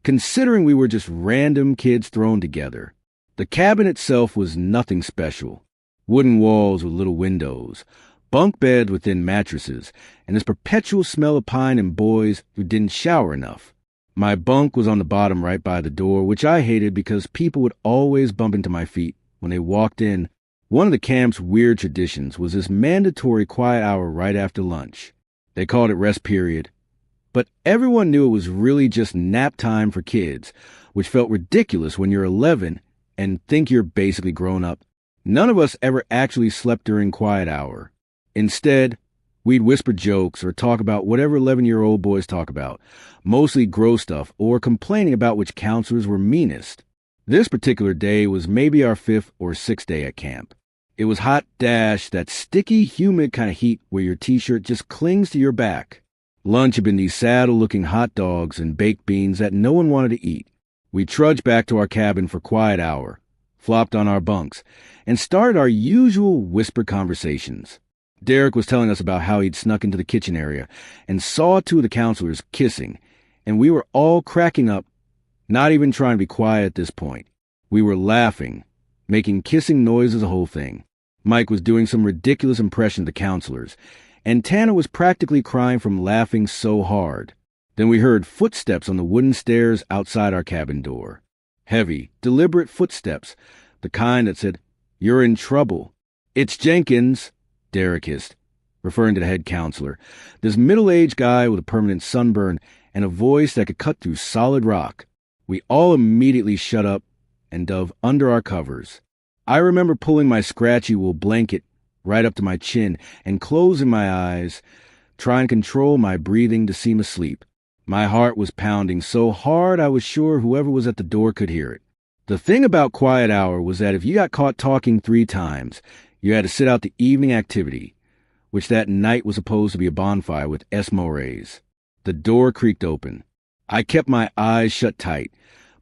A: considering we were just random kids thrown together. The cabin itself was nothing special. Wooden walls with little windows, bunk beds with thin mattresses, and this perpetual smell of pine and boys who didn't shower enough. My bunk was on the bottom right by the door, which I hated because people would always bump into my feet when they walked in. One of the camp's weird traditions was this mandatory quiet hour right after lunch. They called it rest period. But everyone knew it was really just nap time for kids, which felt ridiculous when you're 11 and think you're basically grown up. None of us ever actually slept during quiet hour. Instead, we'd whisper jokes or talk about whatever 11-year-old boys talk about, mostly gross stuff or complaining about which counselors were meanest. This particular day was maybe our 5th or 6th day at camp. It was hot dash, that sticky, humid kind of heat where your t-shirt just clings to your back. Lunch had been these saddle-looking hot dogs and baked beans that no one wanted to eat. We trudged back to our cabin for quiet hour, flopped on our bunks, and started our usual whispered conversations. Derek was telling us about how he'd snuck into the kitchen area and saw 2 of the counselors kissing, and we were all cracking up, not even trying to be quiet at this point. We were laughing, making kissing noises the whole thing. Mike was doing some ridiculous impression of the counselors, and Tanner was practically crying from laughing so hard. Then we heard footsteps on the wooden stairs outside our cabin door. Heavy, deliberate footsteps, the kind that said, "You're in trouble." "It's Jenkins," Derek hissed, referring to the head counselor, this middle-aged guy with a permanent sunburn and a voice that could cut through solid rock. We all immediately shut up and dove under our covers. I remember pulling my scratchy wool blanket right up to my chin and closing my eyes, trying to control my breathing to seem asleep. My heart was pounding so hard I was sure whoever was at the door could hear it. The thing about quiet hour was that if you got caught talking 3 times, you had to sit out the evening activity, which that night was supposed to be a bonfire with Eskimo rays. The door creaked open. I kept my eyes shut tight,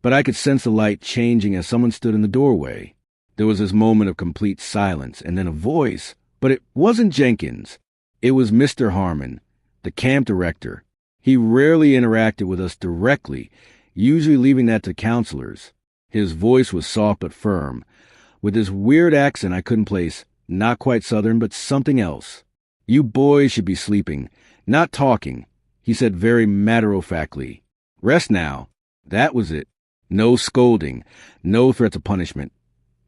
A: but I could sense the light changing as someone stood in the doorway. There was this moment of complete silence, and then a voice, but it wasn't Jenkins. It was Mr. Harmon, the camp director. He rarely interacted with us directly, usually leaving that to counselors. His voice was soft but firm, with this weird accent I couldn't place, not quite Southern, but something else. "You boys should be sleeping, not talking," he said very matter-of-factly. "Rest now." That was it. No scolding, no threats of punishment,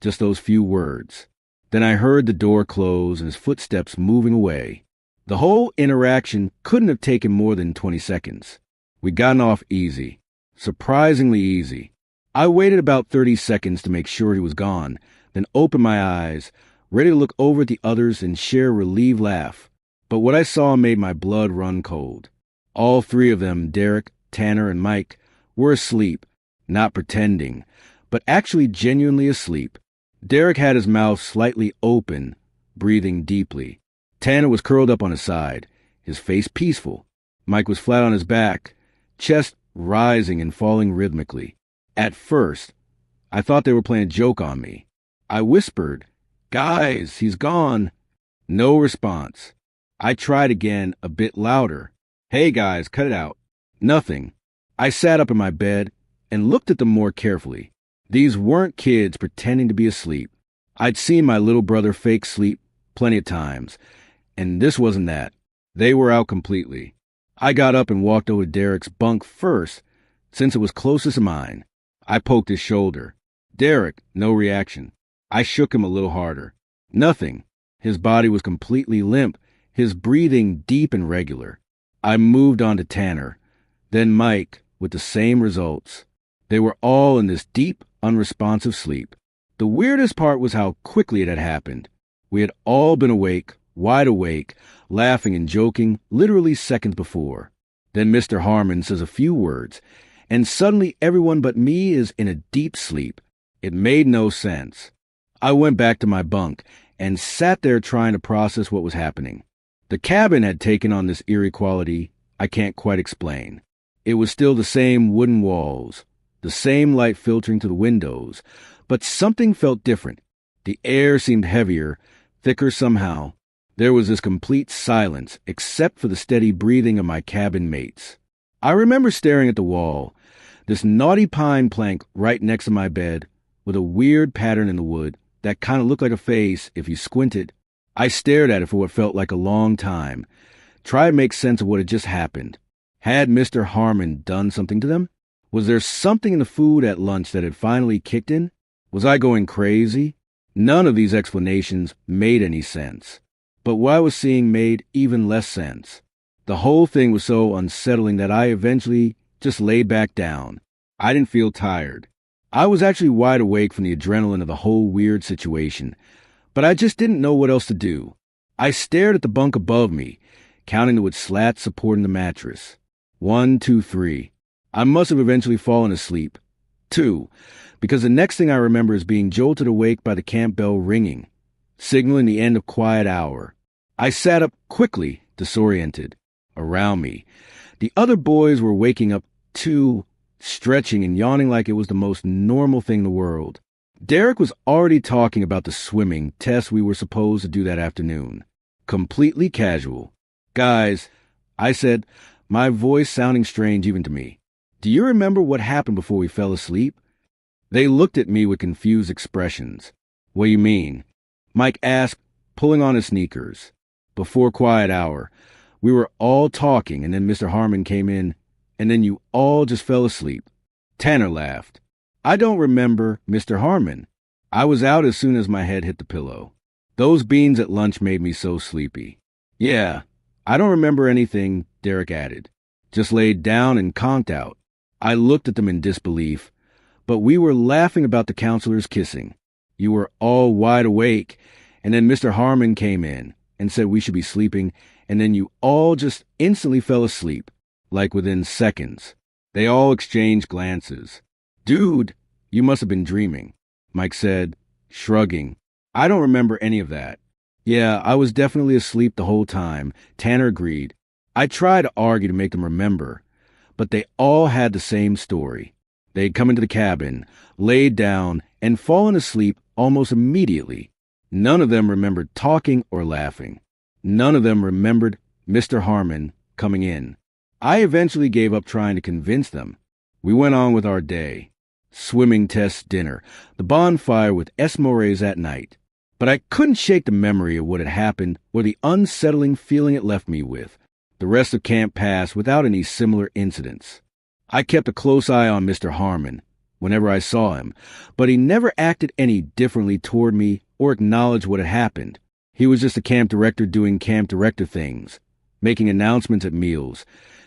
A: just those few words. Then I heard the door close and his footsteps moving away. The whole interaction couldn't have taken more than 20 seconds. We'd gotten off easy, surprisingly easy. I waited about 30 seconds to make sure he was gone, then opened my eyes, ready to look over at the others and share a relieved laugh. But what I saw made my blood run cold. All 3 of them, Derek, Tanner, and Mike, were asleep, not pretending, but actually genuinely asleep. Derek had his mouth slightly open, breathing deeply. Tanner was curled up on his side, his face peaceful. Mike was flat on his back, chest rising and falling rhythmically. At first, I thought they were playing a joke on me. I whispered, "Guys, he's gone." No response. I tried again, a bit louder. "Hey guys, cut it out." Nothing. I sat up in my bed and looked at them more carefully. These weren't kids pretending to be asleep. I'd seen my little brother fake sleep plenty of times, and this wasn't that. They were out completely. I got up and walked over to Derek's bunk first, since it was closest to mine. I poked his shoulder. Derek, no reaction. I shook him a little harder. Nothing. His body was completely limp, his breathing deep and regular. I moved on to Tanner, then Mike, with the same results. They were all in this deep, unresponsive sleep. The weirdest part was how quickly it had happened. We had all been awake, wide awake, laughing and joking, literally seconds before. Then Mr. Harmon says a few words, and suddenly everyone but me is in a deep sleep. It made no sense. I went back to my bunk and sat there trying to process what was happening. The cabin had taken on this eerie quality I can't quite explain. It was still the same wooden walls, the same light filtering through the windows, but something felt different. The air seemed heavier, thicker somehow. There was this complete silence, except for the steady breathing of my cabin mates. I remember staring at the wall, this naughty pine plank right next to my bed, with a weird pattern in the wood that kind of looked like a face if you squinted. I stared at it for what felt like a long time, tried to make sense of what had just happened. Had Mr. Harmon done something to them? Was there something in the food at lunch that had finally kicked in? Was I going crazy? None of these explanations made any sense. But what I was seeing made even less sense. The whole thing was so unsettling that I eventually just laid back down. I didn't feel tired. I was actually wide awake from the adrenaline of the whole weird situation, but I just didn't know what else to do. I stared at the bunk above me, counting the wood slats supporting the mattress. 1, 2, 3. I must have eventually fallen asleep. 2, because the next thing I remember is being jolted awake by the camp bell ringing, signaling the end of quiet hour. I sat up quickly, disoriented. Around me, the other boys were waking up too, stretching and yawning like it was the most normal thing in the world. Derek was already talking about the swimming test we were supposed to do that afternoon. Completely casual. "Guys," I said, my voice sounding strange even to me, "do you remember what happened before we fell asleep?" They looked at me with confused expressions. "What do you mean?" Mike asked, pulling on his sneakers. "Before quiet hour, we were all talking, and then Mr. Harmon came in, and then you all just fell asleep." Tanner laughed. "I don't remember Mr. Harmon. I was out as soon as my head hit the pillow. Those beans at lunch made me so sleepy." "Yeah, I don't remember anything," Derek added. "Just laid down and conked out." I looked at them in disbelief, but we were laughing about the counselors kissing. You were all wide awake, and then Mr. Harmon came in and said we should be sleeping, and then you all just instantly fell asleep, like within seconds. They all exchanged glances. Dude, you must have been dreaming, Mike said, shrugging. I don't remember any of that. Yeah, I was definitely asleep the whole time, Tanner agreed. I tried to argue to make them remember, but they all had the same story. They'd come into the cabin, laid down, and fallen asleep almost immediately. None of them remembered talking or laughing. None of them remembered Mr. Harmon coming in. I eventually gave up trying to convince them. We went on with our day. Swimming test dinner, the bonfire with Esmores at night. But I couldn't shake the memory of what had happened or the unsettling feeling it left me with. The rest of camp passed without any similar incidents. I kept a close eye on Mr. Harmon whenever I saw him, but he never acted any differently toward me or acknowledged what had happened. He was just a camp director doing camp director things, making announcements at meals,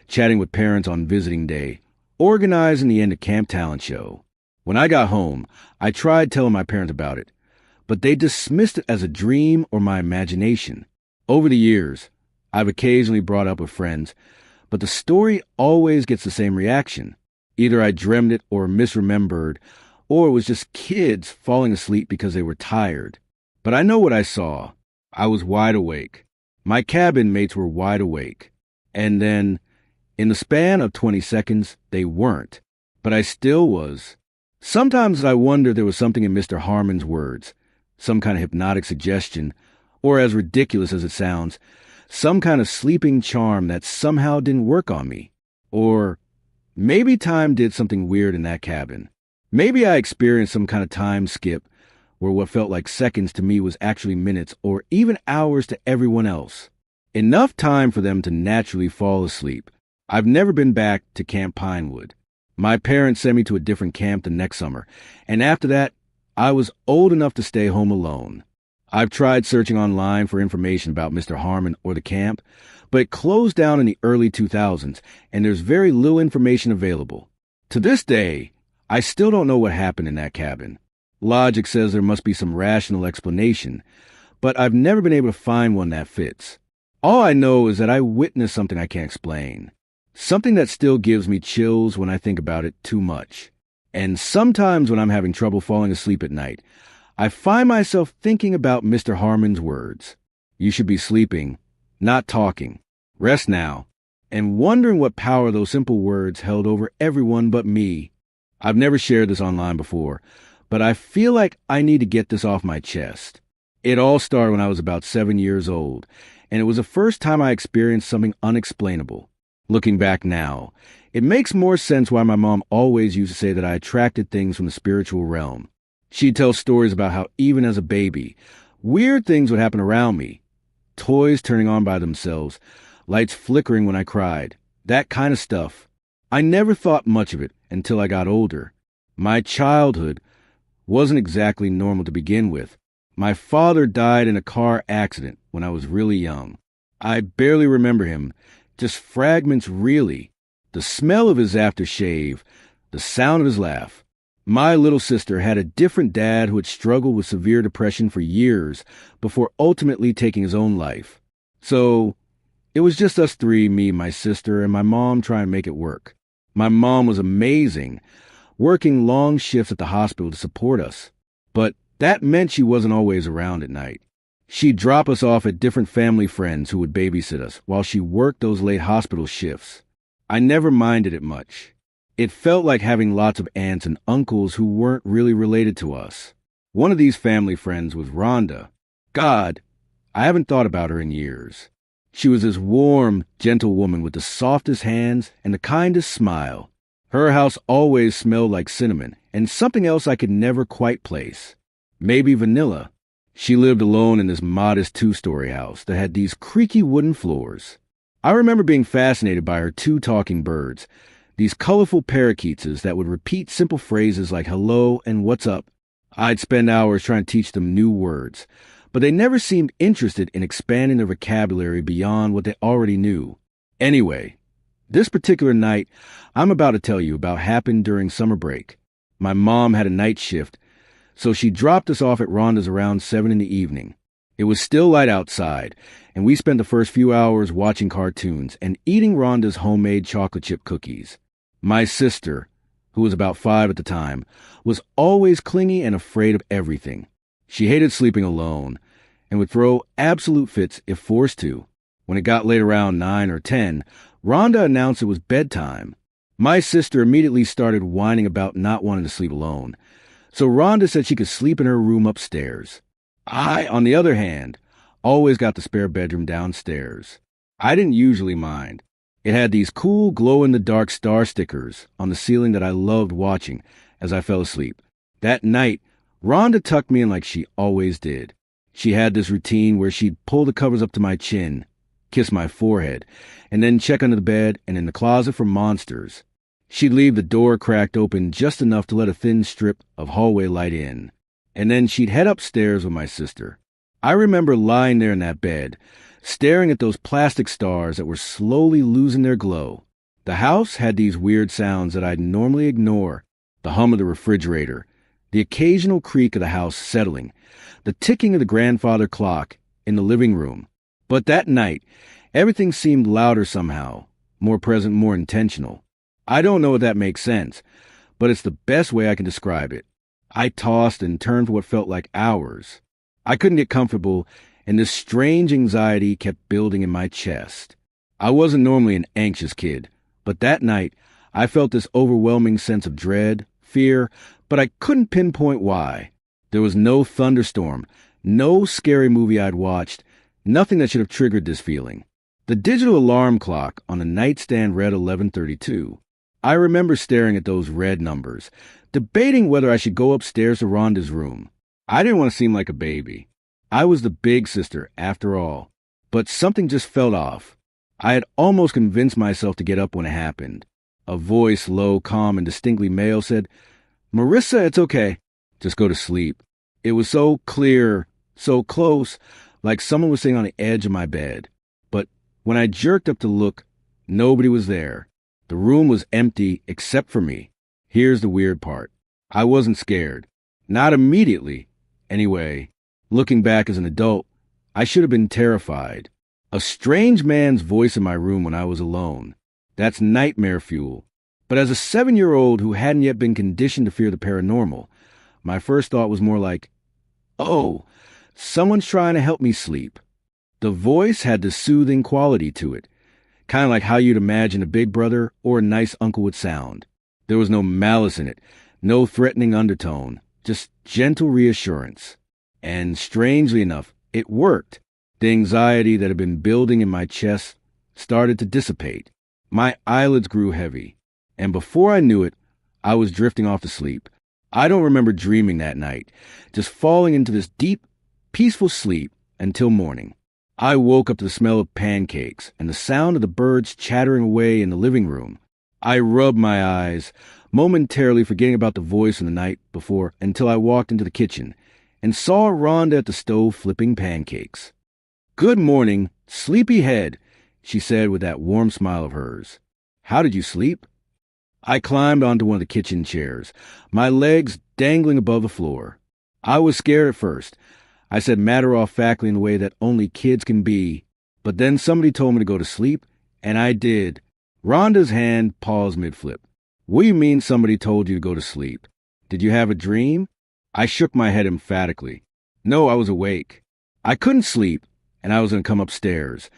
A: chatting with parents on visiting day, organizing the end of camp talent show. When I got home, I tried telling my parents about it, but they dismissed it as a dream or my imagination. Over the years, I've occasionally brought up with friends, but the story always gets the same reaction. Either I dreamed it or misremembered, or it was just kids falling asleep because they were tired. But I know what I saw. I was wide awake. My cabin mates were wide awake. And then, in the span of 20 seconds, they weren't. But I still was. Sometimes I wonder if there was something in Mr. Harmon's words, some kind of hypnotic suggestion, or as ridiculous as it sounds, some kind of sleeping charm that somehow didn't work on me. Or maybe time did something weird in that cabin. Maybe I experienced some kind of time skip where what felt like seconds to me was actually minutes or even hours to everyone else. Enough time for them to naturally fall asleep. I've never been back to Camp Pinewood. My parents sent me to a different camp the next summer, and after that, I was old enough to stay home alone. I've tried searching online for information about Mr. Harmon or the camp, but it closed down in the early 2000s, and there's very little information available. To this day, I still don't know what happened in that cabin. Logic says there must be some rational explanation, but I've never been able to find one that fits. All I know is that I witnessed something I can't explain. Something that still gives me chills when I think about it too much. And sometimes when I'm having trouble falling asleep at night, I find myself thinking about Mr. Harmon's words. You should be sleeping, not talking. Rest now. And wondering what power those simple words held over everyone but me. I've never shared this online before, but I feel like I need to get this off my chest. It all started when I was about 7 years old, and it was the first time I experienced something unexplainable. Looking back now, it makes more sense why my mom always used to say that I attracted things from the spiritual realm. She'd tell stories about how even as a baby, weird things would happen around me. Toys turning on by themselves, lights flickering when I cried, that kind of stuff. I never thought much of it until I got older. My childhood wasn't exactly normal to begin with. My father died in a car accident when I was really young. I barely remember him, just fragments really. The smell of his aftershave, the sound of his laugh. My little sister had a different dad who had struggled with severe depression for years before ultimately taking his own life. So it was just us three, me, my sister, and my mom trying to make it work. My mom was amazing, working long shifts at the hospital to support us. But that meant she wasn't always around at night. She'd drop us off at different family friends who would babysit us while she worked those late hospital shifts. I never minded it much. It felt like having lots of aunts and uncles who weren't really related to us. One of these family friends was Rhonda. God, I haven't thought about her in years. She was this warm, gentle woman with the softest hands and the kindest smile. Her house always smelled like cinnamon and something else I could never quite place. Maybe vanilla. She lived alone in this modest 2-story house that had these creaky wooden floors. I remember being fascinated by her 2 talking birds, these colorful parakeetses that would repeat simple phrases like hello and what's up. I'd spend hours trying to teach them new words, but they never seemed interested in expanding their vocabulary beyond what they already knew. Anyway, this particular night I'm about to tell you about happened during summer break. My mom had a night shift, So she dropped us off at Rhonda's around 7 in the evening. It was still light outside, and we spent the first few hours watching cartoons and eating Rhonda's homemade chocolate chip cookies. My sister, who was about 5 at the time, was always clingy and afraid of everything. She hated sleeping alone and would throw absolute fits if forced to. When it got late around 9 or 10, Rhonda announced it was bedtime. My sister immediately started whining about not wanting to sleep alone, so Rhonda said she could sleep in her room upstairs. I, on the other hand, always got the spare bedroom downstairs. I didn't usually mind. It had these cool glow-in-the-dark star stickers on the ceiling that I loved watching as I fell asleep. That night, Rhonda tucked me in like she always did. She had this routine where she'd pull the covers up to my chin, kiss my forehead, and then check under the bed and in the closet for monsters. She'd leave the door cracked open just enough to let a thin strip of hallway light in. And then she'd head upstairs with my sister. I remember lying there in that bed, staring at those plastic stars that were slowly losing their glow. The house had these weird sounds that I'd normally ignore: the hum of the refrigerator, the occasional creak of the house settling, the ticking of the grandfather clock in the living room. But that night, everything seemed louder somehow, more present, more intentional. I don't know if that makes sense, but it's the best way I can describe it. I tossed and turned for what felt like hours. I couldn't get comfortable, and this strange anxiety kept building in my chest. I wasn't normally an anxious kid, but that night I felt this overwhelming sense of dread, fear, but I couldn't pinpoint why. There was no thunderstorm, no scary movie I'd watched, nothing that should have triggered this feeling. The digital alarm clock on the nightstand read 11:32. I remember staring at those red numbers, debating whether I should go upstairs to Rhonda's room. I didn't want to seem like a baby. I was the big sister, after all. But something just felt off. I had almost convinced myself to get up when it happened. A voice, low, calm, and distinctly male, said, "Marissa, it's okay. Just go to sleep." It was so clear, so close, like someone was sitting on the edge of my bed. But when I jerked up to look, nobody was there. The room was empty except for me. Here's the weird part. I wasn't scared. Not immediately. Anyway, looking back as an adult, I should have been terrified. A strange man's voice in my room when I was alone. That's nightmare fuel. But as a 7-year-old who hadn't yet been conditioned to fear the paranormal, my first thought was more like, oh, someone's trying to help me sleep. The voice had this soothing quality to it, kind of like how you'd imagine a big brother or a nice uncle would sound. There was no malice in it, no threatening undertone, just gentle reassurance. And strangely enough, it worked. The anxiety that had been building in my chest started to dissipate. My eyelids grew heavy, and before I knew it, I was drifting off to sleep. I don't remember dreaming that night, just falling into this deep, peaceful sleep until morning. I woke up to the smell of pancakes and the sound of the birds chattering away in the living room. I rubbed my eyes, momentarily forgetting about the voice in the night before until I walked into the kitchen and saw Rhonda at the stove flipping pancakes. "Good morning, sleepyhead," she said with that warm smile of hers. "How did you sleep?" I climbed onto one of the kitchen chairs, my legs dangling above the floor. I was scared at first. I said matter-of-factly in the way that only kids can be, but then somebody told me to go to sleep, and I did. Rhonda's hand paused mid-flip. "What do you mean somebody told you to go to sleep? Did you have a dream?" I shook my head emphatically. No, I was awake. I couldn't sleep, and I was going to come upstairs.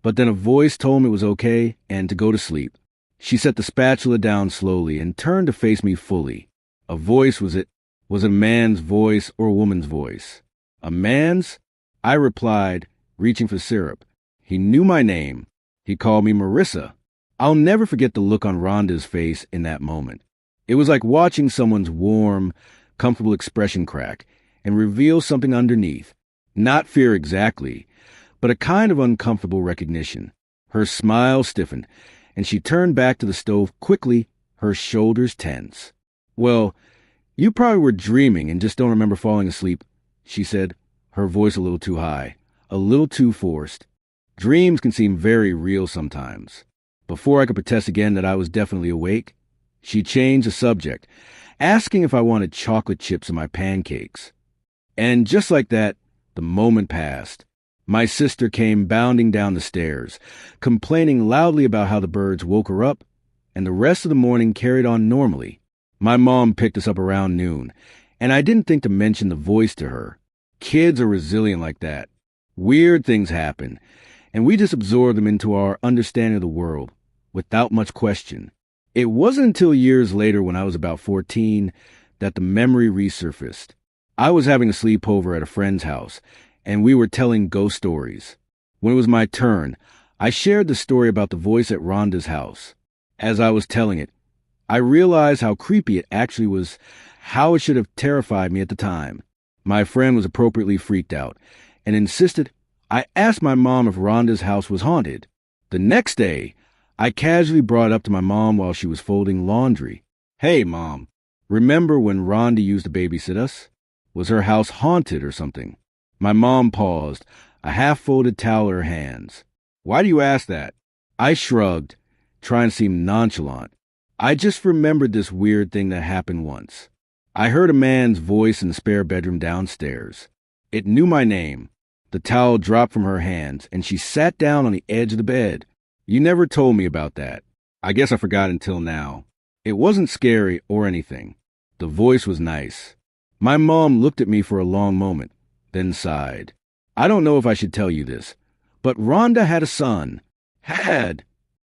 A: But then a voice told me it was okay and to go to sleep. She set the spatula down slowly and turned to face me fully. A voice, was it a man's voice or a woman's voice? A man's? I replied, reaching for syrup. He knew my name. He called me Marissa. I'll never forget the look on Rhonda's face in that moment. It was like watching someone's warm, comfortable expression crack and reveal something underneath. Not fear exactly, but a kind of uncomfortable recognition. Her smile stiffened, and she turned back to the stove quickly, her shoulders tense. "Well, you probably were dreaming and just don't remember falling asleep," she said, her voice a little too high, a little too forced. Dreams can seem very real sometimes. Before I could protest again that I was definitely awake, she changed the subject, asking if I wanted chocolate chips in my pancakes. And just like that, the moment passed. My sister came bounding down the stairs, complaining loudly about how the birds woke her up, and the rest of the morning carried on normally. My mom picked us up around noon, and I didn't think to mention the voice to her. Kids are resilient like that. Weird things happen, and we just absorb them into our understanding of the world, without much question. It wasn't until years later, when I was about 14, that the memory resurfaced. I was having a sleepover at a friend's house, and we were telling ghost stories. When it was my turn, I shared the story about the voice at Rhonda's house. As I was telling it, I realized how creepy it actually was, how it should have terrified me at the time. My friend was appropriately freaked out and insisted I ask my mom if Rhonda's house was haunted. The next day, I casually brought it up to my mom while she was folding laundry. "Hey, Mom, remember when Rhonda used to babysit us? Was her house haunted or something?" My mom paused, a half-folded towel in her hands. "Why do you ask that?" I shrugged, trying to seem nonchalant. I just remembered this weird thing that happened once. I heard a man's voice in the spare bedroom downstairs. It knew my name. The towel dropped from her hands, and she sat down on the edge of the bed. "You never told me about that. I guess I forgot until now." It wasn't scary or anything. The voice was nice. My mom looked at me for a long moment, then sighed. "I don't know if I should tell you this, but Rhonda had a son." "Had?"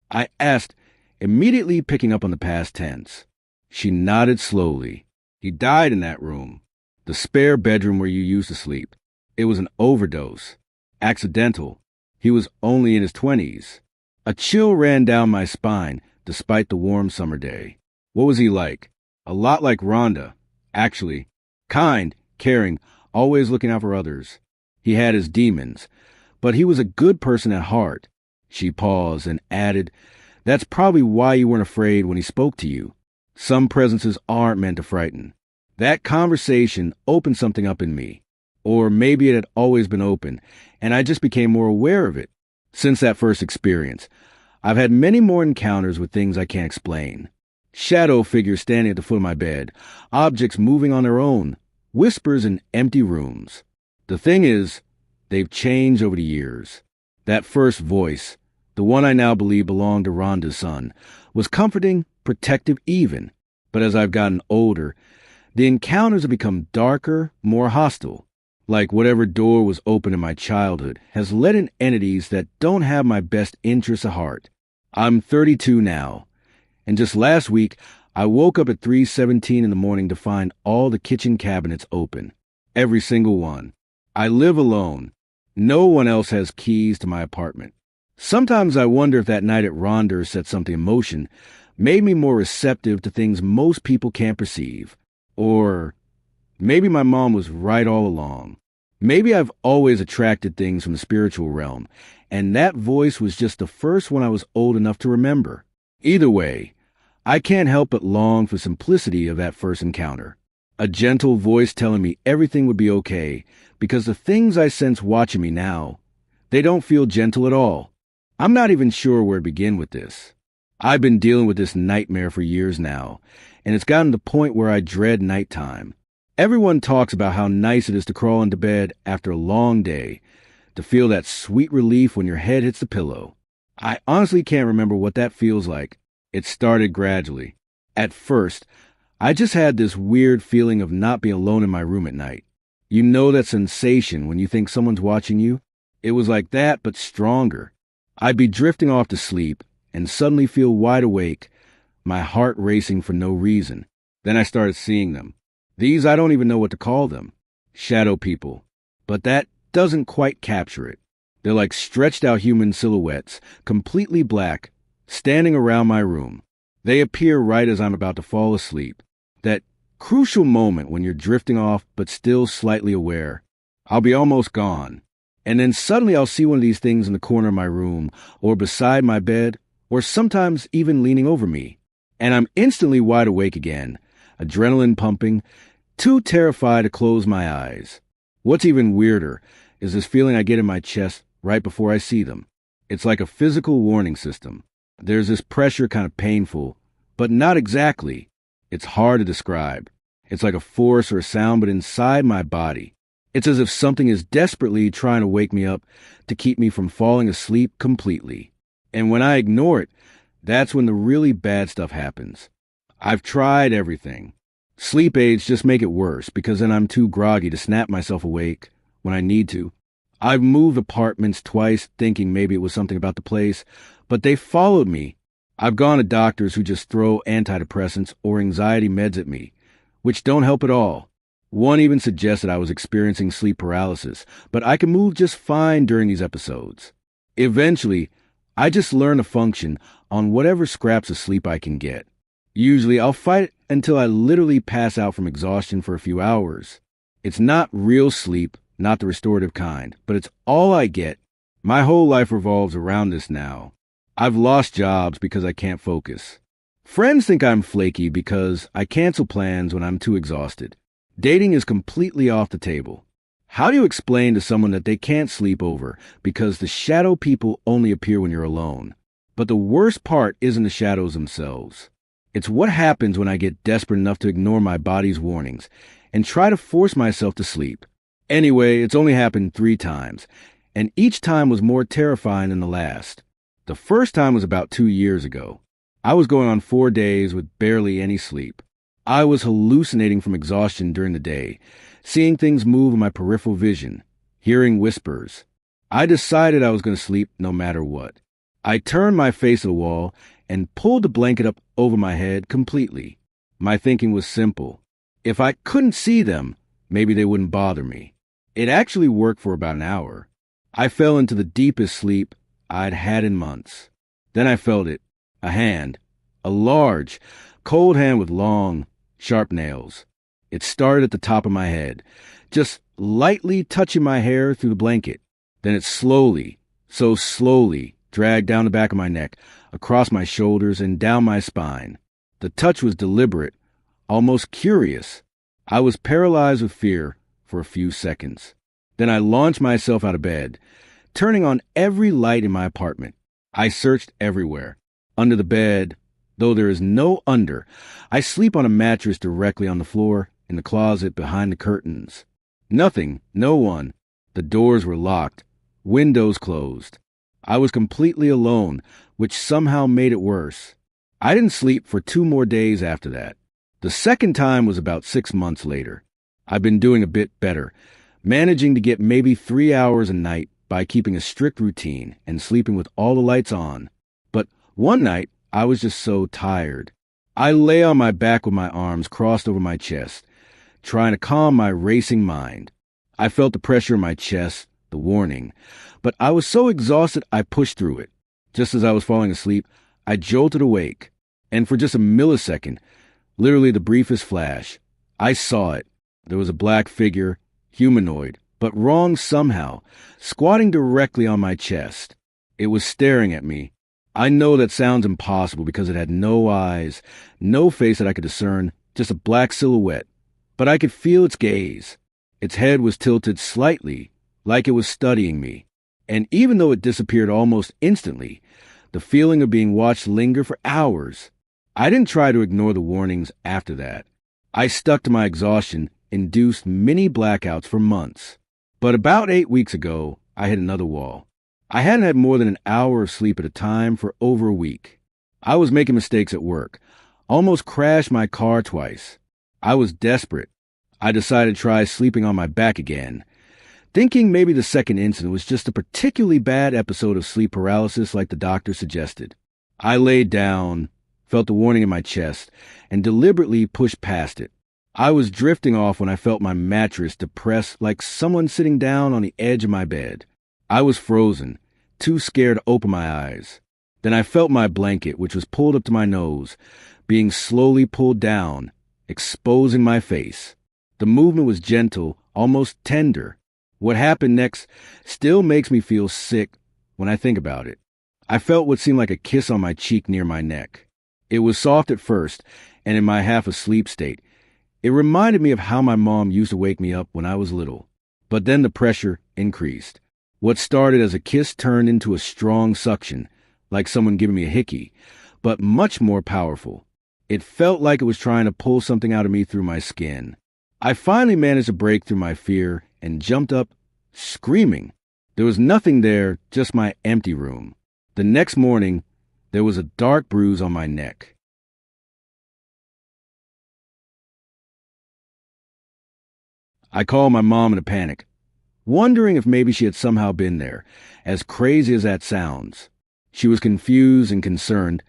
A: I asked, immediately picking up on the past tense. She nodded slowly. "He died in that room, the spare bedroom where you used to sleep. It was an overdose. Accidental. He was only in his 20s. A chill ran down my spine, despite the warm summer day. What was he like? A lot like Rhonda, actually. Kind, caring, always looking out for others. He had his demons, but he was a good person at heart." She paused and added, "That's probably why you weren't afraid when he spoke to you. Some presences aren't meant to frighten." That conversation opened something up in me. Or maybe it had always been open, and I just became more aware of it. Since that first experience, I've had many more encounters with things I can't explain. Shadow figures standing at the foot of my bed, objects moving on their own, whispers in empty rooms. The thing is, they've changed over the years. That first voice, the one I now believe belonged to Rhonda's son, was comforting, protective even. But as I've gotten older, the encounters have become darker, more hostile. Like whatever door was open in my childhood has let in entities that don't have my best interests at heart. I'm 32 now, and just last week, I woke up at 3:17 in the morning to find all the kitchen cabinets open. Every single one. I live alone. No one else has keys to my apartment. Sometimes I wonder if that night at Rhonda set something in motion, made me more receptive to things most people can't perceive. Or maybe my mom was right all along. Maybe I've always attracted things from the spiritual realm, and that voice was just the first one I was old enough to remember. Either way, I can't help but long for simplicity of that first encounter. A gentle voice telling me everything would be okay, because the things I sense watching me now, they don't feel gentle at all. I'm not even sure where to begin with this. I've been dealing with this nightmare for years now, and it's gotten to the point where I dread nighttime. Everyone talks about how nice it is to crawl into bed after a long day, to feel that sweet relief when your head hits the pillow. I honestly can't remember what that feels like. It started gradually. At first, I just had this weird feeling of not being alone in my room at night. You know that sensation when you think someone's watching you? It was like that, but stronger. I'd be drifting off to sleep and suddenly feel wide awake, my heart racing for no reason. Then I started seeing them. These, I don't even know what to call them. Shadow people. But that doesn't quite capture it. They're like stretched out human silhouettes, completely black, standing around my room. They appear right as I'm about to fall asleep. That crucial moment when you're drifting off but still slightly aware. I'll be almost gone. And then suddenly I'll see one of these things in the corner of my room, or beside my bed, or sometimes even leaning over me. And I'm instantly wide awake again, adrenaline pumping, too terrified to close my eyes. What's even weirder is this feeling I get in my chest right before I see them. It's like a physical warning system. There's this pressure, kind of painful, but not exactly. It's hard to describe. It's like a force or a sound, but inside my body. It's as if something is desperately trying to wake me up to keep me from falling asleep completely. And when I ignore it, that's when the really bad stuff happens. I've tried everything. Sleep aids just make it worse because then I'm too groggy to snap myself awake when I need to. I've moved apartments twice thinking maybe it was something about the place, but they followed me. I've gone to doctors who just throw antidepressants or anxiety meds at me, which don't help at all. One even suggested I was experiencing sleep paralysis, but I can move just fine during these episodes. Eventually, I just learn to function on whatever scraps of sleep I can get. Usually, I'll fight until I literally pass out from exhaustion for a few hours. It's not real sleep, not the restorative kind, but it's all I get. My whole life revolves around this now. I've lost jobs because I can't focus. Friends think I'm flaky because I cancel plans when I'm too exhausted. Dating is completely off the table. How do you explain to someone that they can't sleep over because the shadow people only appear when you're alone? But the worst part isn't the shadows themselves. It's what happens when I get desperate enough to ignore my body's warnings and try to force myself to sleep. Anyway, it's only happened 3 times, and each time was more terrifying than the last. The first time was about 2 years ago. I was going on 4 days with barely any sleep. I was hallucinating from exhaustion during the day, seeing things move in my peripheral vision, hearing whispers. I decided I was going to sleep no matter what. I turned my face to the wall and pulled the blanket up over my head completely. My thinking was simple. If I couldn't see them, maybe they wouldn't bother me. It actually worked for about an hour. I fell into the deepest sleep I'd had in months. Then I felt it. A hand. A large, cold hand with long, sharp nails. It started at the top of my head, just lightly touching my hair through the blanket. Then it slowly, so slowly, dragged down the back of my neck, across my shoulders and down my spine. The touch was deliberate, almost curious. I was paralyzed with fear for a few seconds. Then I launched myself out of bed, turning on every light in my apartment. I searched everywhere. Under the bed, though there is no under, I sleep on a mattress directly on the floor, in the closet behind the curtains. Nothing, no one. The doors were locked, windows closed. I was completely alone, which somehow made it worse. I didn't sleep for 2 more days after that. The second time was about 6 months later. I've been doing a bit better, managing to get maybe 3 hours a night by keeping a strict routine and sleeping with all the lights on. But one night, I was just so tired. I lay on my back with my arms crossed over my chest, trying to calm my racing mind. I felt the pressure in my chest, the warning, but I was so exhausted I pushed through it. Just as I was falling asleep, I jolted awake, and for just a millisecond, literally the briefest flash, I saw it. There was a black figure, humanoid, but wrong somehow, squatting directly on my chest. It was staring at me. I know that sounds impossible because it had no eyes, no face that I could discern, just a black silhouette. But I could feel its gaze. Its head was tilted slightly, like it was studying me. And even though it disappeared almost instantly, the feeling of being watched lingered for hours. I didn't try to ignore the warnings after that. I stuck to my exhaustion-induced mini blackouts for months. But about 8 weeks ago, I hit another wall. I hadn't had more than an hour of sleep at a time for over a week. I was making mistakes at work, almost crashed my car twice. I was desperate. I decided to try sleeping on my back again, thinking maybe the second incident was just a particularly bad episode of sleep paralysis like the doctor suggested. I laid down, felt the warning in my chest, and deliberately pushed past it. I was drifting off when I felt my mattress depressed like someone sitting down on the edge of my bed. I was frozen, too scared to open my eyes. Then I felt my blanket, which was pulled up to my nose, being slowly pulled down, exposing my face. The movement was gentle, almost tender. What happened next still makes me feel sick when I think about it. I felt what seemed like a kiss on my cheek near my neck. It was soft at first, and in my half-asleep state, it reminded me of how my mom used to wake me up when I was little. But then the pressure increased. What started as a kiss turned into a strong suction, like someone giving me a hickey, but much more powerful. It felt like it was trying to pull something out of me through my skin. I finally managed to break through my fear and jumped up, screaming. There was nothing there, just my empty room. The next morning, there was a dark bruise on my neck. I called my mom in a panic, wondering if maybe she had somehow been there, as crazy as that sounds. She was confused and concerned,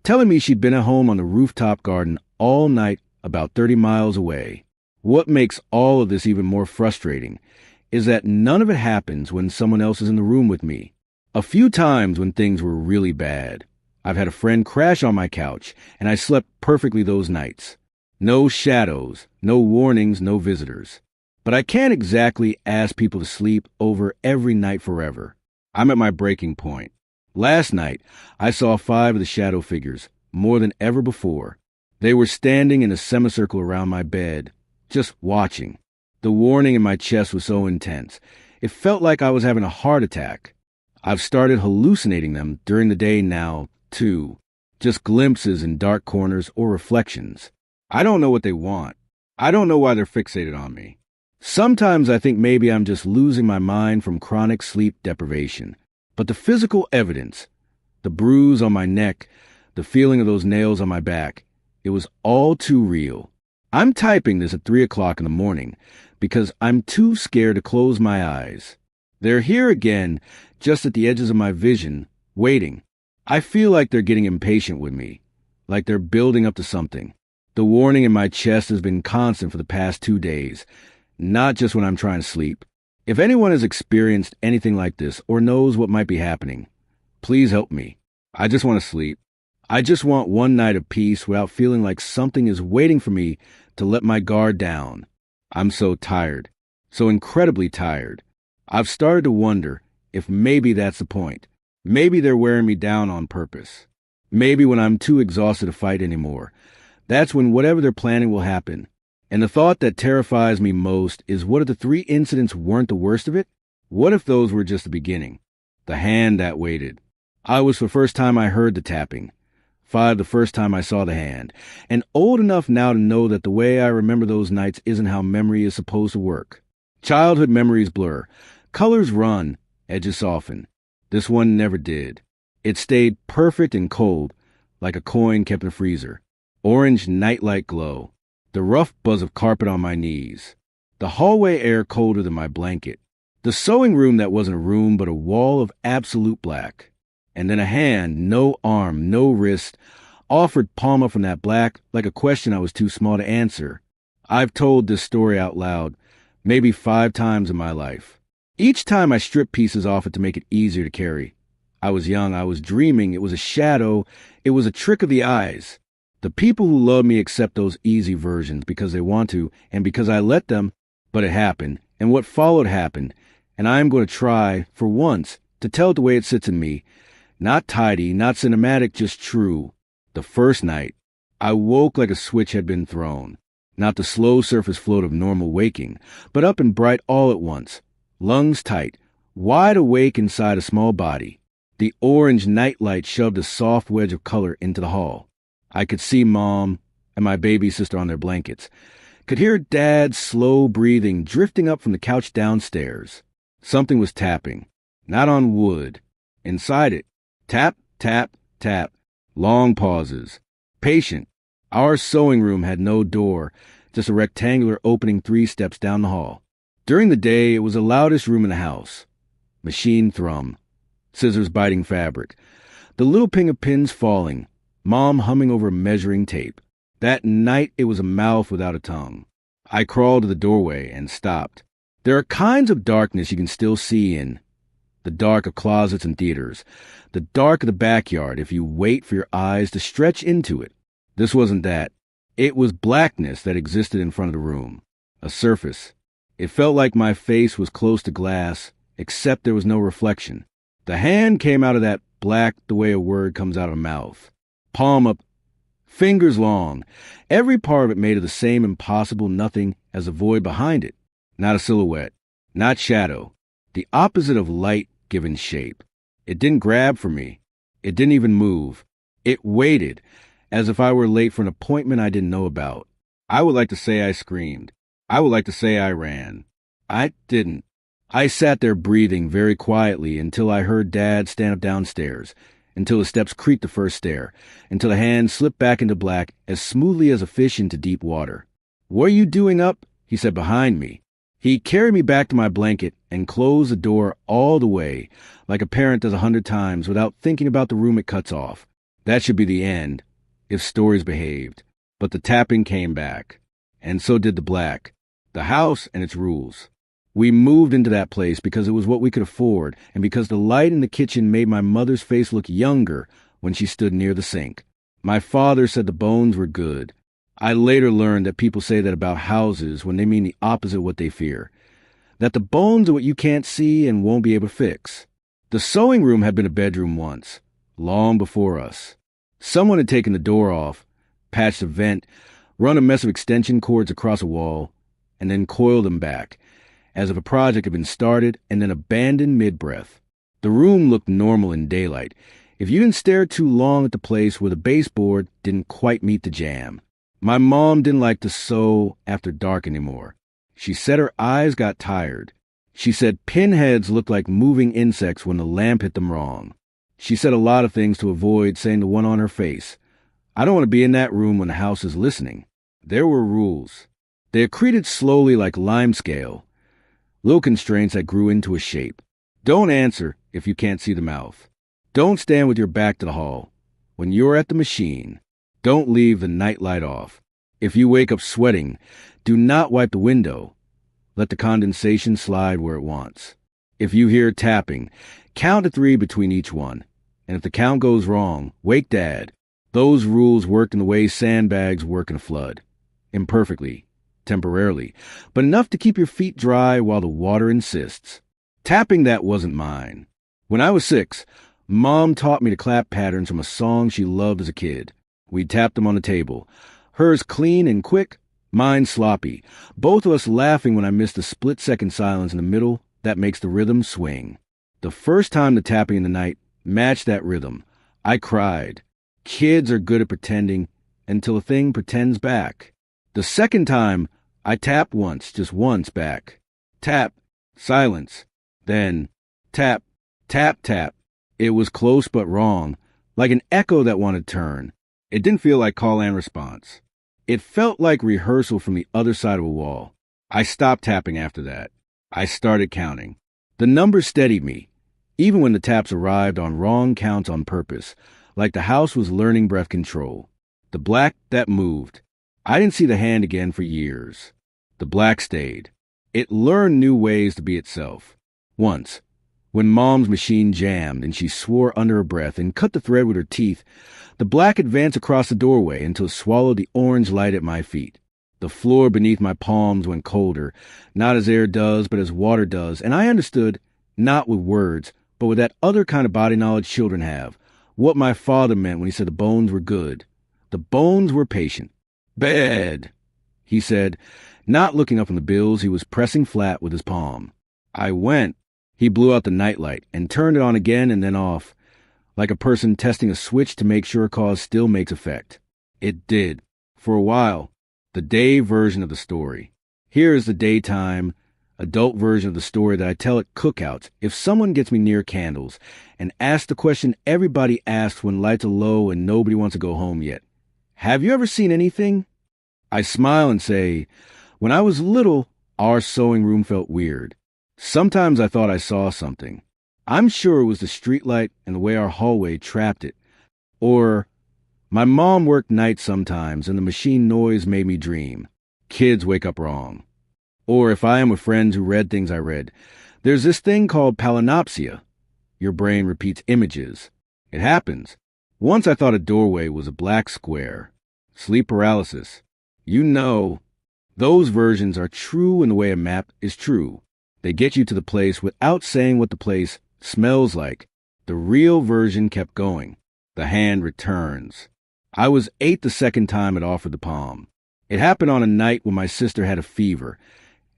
A: telling me she'd been at home on the rooftop garden all night about 30 miles away. What makes all of this even more frustrating is that none of it happens when someone else is in the room with me. A few times when things were really bad, I've had a friend crash on my couch, and I slept perfectly those nights. No shadows, no warnings, no visitors. But I can't exactly ask people to sleep over every night forever. I'm at my breaking point. Last night, I saw 5 of the shadow figures, more than ever before. They were standing in a semicircle around my bed, just watching. The warning in my chest was so intense, it felt like I was having a heart attack. I've started hallucinating them during the day now, too. Just glimpses in dark corners or reflections. I don't know what they want. I don't know why they're fixated on me. Sometimes I think maybe I'm just losing my mind from chronic sleep deprivation. But the physical evidence, the bruise on my neck, the feeling of those nails on my back, it was all too real. I'm typing this at 3 o'clock in the morning because I'm too scared to close my eyes. They're here again, just at the edges of my vision, waiting. I feel like they're getting impatient with me, like they're building up to something. The warning in my chest has been constant for the past 2 days, not just when I'm trying to sleep. If anyone has experienced anything like this or knows what might be happening, please help me. I just want to sleep. I just want one night of peace without feeling like something is waiting for me to let my guard down. I'm so tired, so incredibly tired. I've started to wonder if maybe that's the point. Maybe they're wearing me down on purpose. Maybe when I'm too exhausted to fight anymore, that's when whatever they're planning will happen. And the thought that terrifies me most is, what if the 3 incidents weren't the worst of it? What if those were just the beginning? The hand that waited. I was the first time I heard the tapping. 5 the first time I saw the hand. And old enough now to know that the way I remember those nights isn't how memory is supposed to work. Childhood memories blur. Colors run. Edges soften. This one never did. It stayed perfect and cold, like a coin kept in the freezer. Orange nightlight glow. The rough buzz of carpet on my knees. The hallway air colder than my blanket. The sewing room that wasn't a room but a wall of absolute black. And then a hand, no arm, no wrist, offered palm up from that black like a question I was too small to answer. I've told this story out loud, maybe 5 times in my life. Each time I stripped pieces off it to make it easier to carry. I was young, I was dreaming, it was a shadow, it was a trick of the eyes. The people who love me accept those easy versions because they want to and because I let them, but it happened, and what followed happened, and I am going to try, for once, to tell it the way it sits in me. Not tidy, not cinematic, just true. The first night, I woke like a switch had been thrown. Not the slow surface float of normal waking, but up and bright all at once. Lungs tight, wide awake inside a small body. The orange nightlight shoved a soft wedge of color into the hall. I could see Mom and my baby sister on their blankets. Could hear Dad's slow breathing drifting up from the couch downstairs. Something was tapping. Not on wood. Inside it. Tap, tap, tap. Long pauses. Patient. Our sewing room had no door, just a rectangular opening 3 steps down the hall. During the day, it was the loudest room in the house. Machine thrum. Scissors biting fabric. The little ping of pins falling. Mom humming over measuring tape. That night, it was a mouth without a tongue. I crawled to the doorway and stopped. There are kinds of darkness you can still see in. The dark of closets and theaters. The dark of the backyard if you wait for your eyes to stretch into it. This wasn't that. It was blackness that existed in front of the room. A surface. It felt like my face was close to glass, except there was no reflection. The hand came out of that black the way a word comes out of a mouth. Palm up, fingers long, every part of it made of the same impossible nothing as the void behind it. Not a silhouette, not shadow, the opposite of light given shape. It didn't grab for me. It didn't even move. It waited, as if I were late for an appointment I didn't know about. I would like to say I screamed. I would like to say I ran. I didn't. I sat there breathing very quietly until I heard Dad stand up downstairs, until the steps creaked the first stair, until the hand slipped back into black as smoothly as a fish into deep water. "What are you doing up?" he said behind me. He carried me back to my blanket and closed the door all the way, like a parent does 100 times without thinking about the room it cuts off. That should be the end, if stories behaved. But the tapping came back, and so did the black, the house and its rules. We moved into that place because it was what we could afford, and because the light in the kitchen made my mother's face look younger when she stood near the sink. My father said the bones were good. I later learned that people say that about houses when they mean the opposite of what they fear. That the bones are what you can't see and won't be able to fix. The sewing room had been a bedroom once, long before us. Someone had taken the door off, patched a vent, run a mess of extension cords across a wall, and then coiled them back, as if a project had been started and then abandoned mid-breath. The room looked normal in daylight, if you didn't stare too long at the place where the baseboard didn't quite meet the jamb. My mom didn't like to sew after dark anymore. She said her eyes got tired. She said pinheads looked like moving insects when the lamp hit them wrong. She said a lot of things to avoid saying the one on her face. I don't want to be in that room when the house is listening. There were rules. They accreted slowly like limescale. Little constraints that grew into a shape. Don't answer if you can't see the mouth. Don't stand with your back to the hall. When you're at the machine, don't leave the nightlight off. If you wake up sweating, do not wipe the window. Let the condensation slide where it wants. If you hear tapping, count to 3 between each one. And if the count goes wrong, wake Dad. Those rules worked in the way sandbags work in a flood. Imperfectly, temporarily, but enough to keep your feet dry while the water insists. Tapping that wasn't mine. When I was 6, Mom taught me to clap patterns from a song she loved as a kid. We tapped them on the table. Hers clean and quick, mine sloppy. Both of us laughing when I missed the split-second silence in the middle that makes the rhythm swing. The first time the tapping in the night matched that rhythm, I cried. Kids are good at pretending until a thing pretends back. The second time, I tapped once, just once back. Tap, silence. Then, tap, tap, tap. It was close but wrong, like an echo that wanted to turn. It didn't feel like call and response. It felt like rehearsal from the other side of a wall. I stopped tapping after that. I started counting. The numbers steadied me, even when the taps arrived on wrong counts on purpose, like the house was learning breath control. The black that moved. I didn't see the hand again for years. The black stayed. It learned new ways to be itself. Once, when Mom's machine jammed and she swore under her breath and cut the thread with her teeth, the black advanced across the doorway until it swallowed the orange light at my feet. The floor beneath my palms went colder, not as air does, but as water does, and I understood, not with words, but with that other kind of body knowledge children have, what my father meant when he said the bones were good. The bones were patient. "Bed," he said, not looking up from the bills he was pressing flat with his palm. I went. He blew out the nightlight and turned it on again and then off, like a person testing a switch to make sure a cause still makes effect. It did. For a while. The day version of the story. Here is the daytime, adult version of the story that I tell at cookouts if someone gets me near candles and asks the question everybody asks when lights are low and nobody wants to go home yet. Have you ever seen anything? I smile and say, when I was little, our sewing room felt weird. Sometimes I thought I saw something. I'm sure it was the streetlight and the way our hallway trapped it. Or my mom worked nights sometimes and the machine noise made me dream. Kids wake up wrong. Or if I am with friends who read things I read, there's this thing called palinopsia. Your brain repeats images. It happens. Once I thought a doorway was a black square. Sleep paralysis. You know, those versions are true in the way a map is true. They get you to the place without saying what the place smells like. The real version kept going. The hand returns. I was 8 the second time it offered the palm. It happened on a night when my sister had a fever,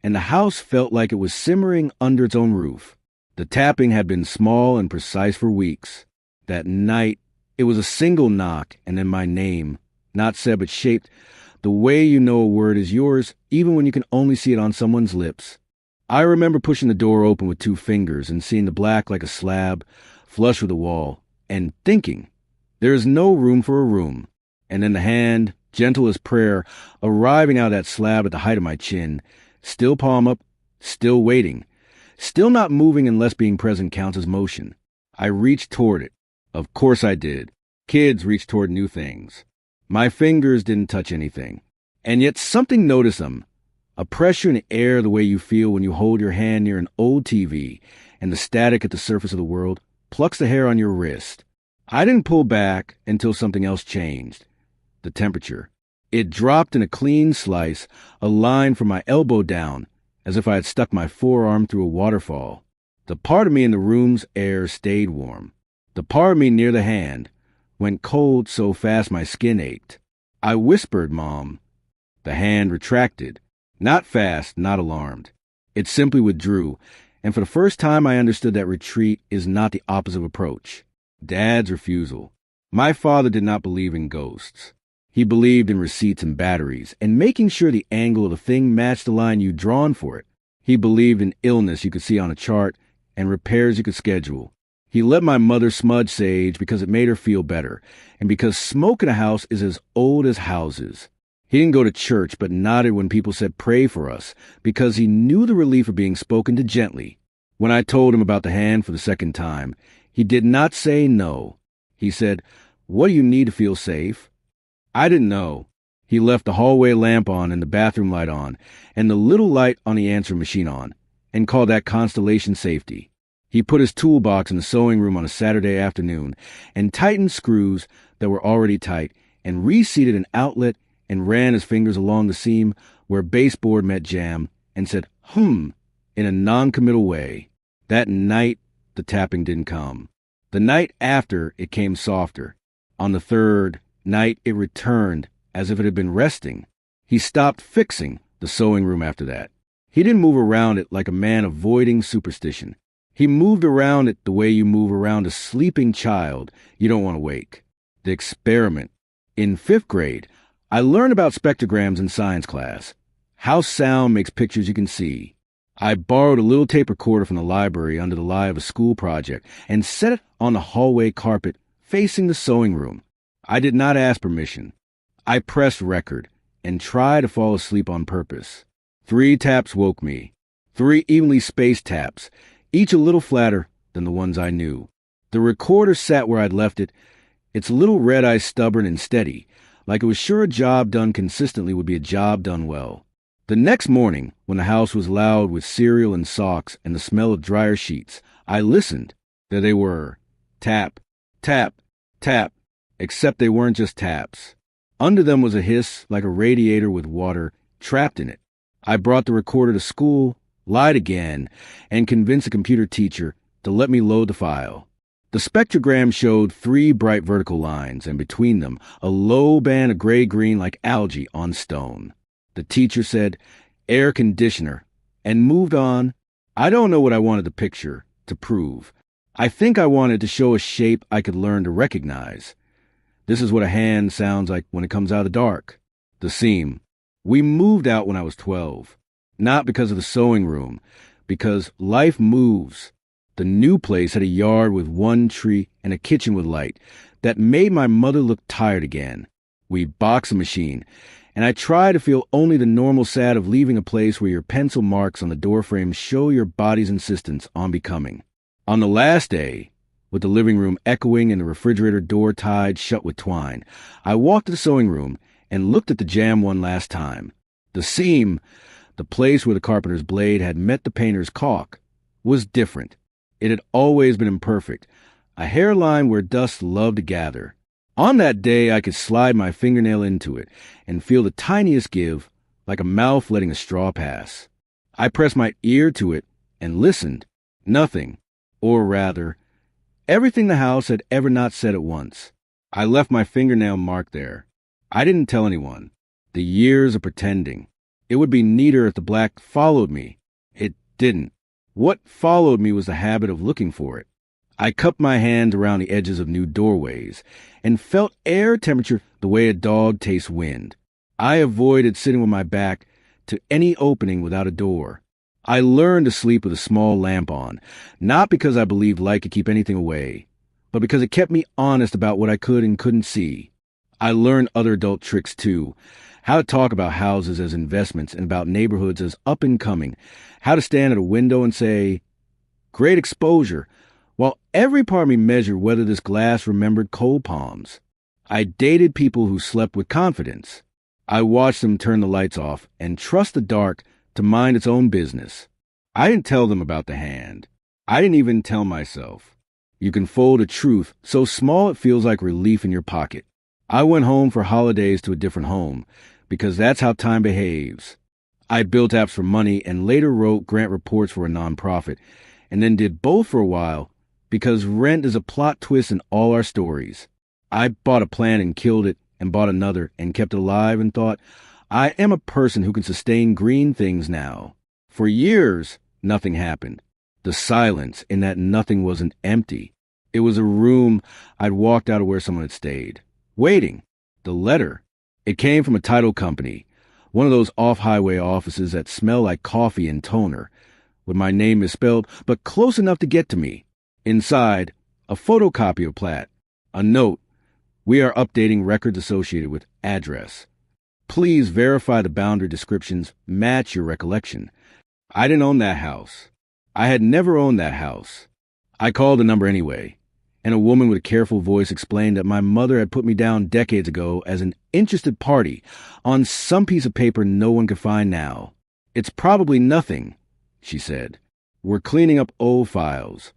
A: and the house felt like it was simmering under its own roof. The tapping had been small and precise for weeks. That night, It was a single knock, and then my name, not said but shaped, the way you know a word is yours, even when you can only see it on someone's lips. I remember pushing the door open with 2 fingers and seeing the black like a slab, flush with the wall, and thinking, there is no room for a room. And then the hand, gentle as prayer, arriving out of that slab at the height of my chin, still palm up, still waiting, still not moving unless being present counts as motion. I reached toward it. Of course I did. Kids reach toward new things. My fingers didn't touch anything. And yet something noticed them. A pressure in the air the way you feel when you hold your hand near an old TV and the static at the surface of the world plucks the hair on your wrist. I didn't pull back until something else changed. The temperature. It dropped in a clean slice, a line from my elbow down, as if I had stuck my forearm through a waterfall. The part of me in the room's air stayed warm. The part of me near the hand went cold so fast my skin ached. I whispered, Mom. The hand retracted. Not fast, not alarmed. It simply withdrew, and for the first time I understood that retreat is not the opposite of approach. Dad's refusal. My father did not believe in ghosts. He believed in receipts and batteries, and making sure the angle of the thing matched the line you'd drawn for it. He believed in illness you could see on a chart, and repairs you could schedule. He let my mother smudge sage because it made her feel better, and because smoke in a house is as old as houses. He didn't go to church, but nodded when people said pray for us, because he knew the relief of being spoken to gently. When I told him about the hand for the second time, he did not say no. He said, what do you need to feel safe? I didn't know. He left the hallway lamp on and the bathroom light on, and the little light on the answering machine on, and called that constellation safety. He put his toolbox in the sewing room on a Saturday afternoon and tightened screws that were already tight and reseated an outlet and ran his fingers along the seam where baseboard met jamb and said, in a non-committal way. That night, the tapping didn't come. The night after, it came softer. On the 3rd night, it returned as if it had been resting. He stopped fixing the sewing room after that. He didn't move around it like a man avoiding superstition. He moved around it the way you move around a sleeping child you don't want to wake. The experiment. In 5th grade, I learned about spectrograms in science class, how sound makes pictures you can see. I borrowed a little tape recorder from the library under the lie of a school project and set it on the hallway carpet facing the sewing room. I did not ask permission. I pressed record and tried to fall asleep on purpose. 3 taps woke me. 3 evenly spaced taps, each a little flatter than the ones I knew. The recorder sat where I'd left it, its little red eye stubborn and steady, like it was sure a job done consistently would be a job done well. The next morning, when the house was loud with cereal and socks and the smell of dryer sheets, I listened. There they were. Tap, tap, tap, except they weren't just taps. Under them was a hiss like a radiator with water trapped in it. I brought the recorder to school, lied again, and convinced a computer teacher to let me load the file. The spectrogram showed 3 bright vertical lines, and between them, a low band of gray-green like algae on stone. The teacher said, air conditioner, and moved on. I don't know what I wanted the picture to prove. I think I wanted to show a shape I could learn to recognize. This is what a hand sounds like when it comes out of the dark. The seam. We moved out when I was 12. Not because of the sewing room, because life moves. The new place had a yard with 1 tree and a kitchen with light that made my mother look tired again. We boxed a machine, and I tried to feel only the normal sad of leaving a place where your pencil marks on the doorframe show your body's insistence on becoming. On the last day, with the living room echoing and the refrigerator door tied shut with twine, I walked to the sewing room and looked at the jamb one last time. The seam, the place where the carpenter's blade had met the painter's caulk, was different. It had always been imperfect, a hairline where dust loved to gather. On that day, I could slide my fingernail into it and feel the tiniest give, like a mouth letting a straw pass. I pressed my ear to it and listened. Nothing, or rather, everything the house had ever not said at once. I left my fingernail marked there. I didn't tell anyone. The years of pretending. It would be neater if the black followed me. It didn't. What followed me was the habit of looking for it. I cupped my hands around the edges of new doorways and felt air temperature the way a dog tastes wind. I avoided sitting with my back to any opening without a door. I learned to sleep with a small lamp on, not because I believed light could keep anything away, but because it kept me honest about what I could and couldn't see. I learned other adult tricks too. How to talk about houses as investments and about neighborhoods as up and coming. How to stand at a window and say, "Great exposure," while every part of me measured whether this glass remembered cold palms. I dated people who slept with confidence. I watched them turn the lights off and trust the dark to mind its own business. I didn't tell them about the hand. I didn't even tell myself. You can fold a truth so small it feels like relief in your pocket. I went home for holidays to a different home, because that's how time behaves. I built apps for money and later wrote grant reports for a nonprofit, and then did both for a while, because rent is a plot twist in all our stories. I bought a plant and killed it, and bought another and kept it alive and thought, I am a person who can sustain green things now. For years, nothing happened. The silence in that nothing wasn't empty. It was a room I'd walked out of where someone had stayed. Waiting. The letter. It came from a title company, one of those off-highway offices that smell like coffee and toner, with my name misspelled, but close enough to get to me. Inside, a photocopy of Platt. A note. We are updating records associated with address. Please verify the boundary descriptions match your recollection. I didn't own that house. I had never owned that house. I called the number anyway, and a woman with a careful voice explained that my mother had put me down decades ago as an interested party on some piece of paper no one could find now. It's probably nothing, she said. We're cleaning up old files.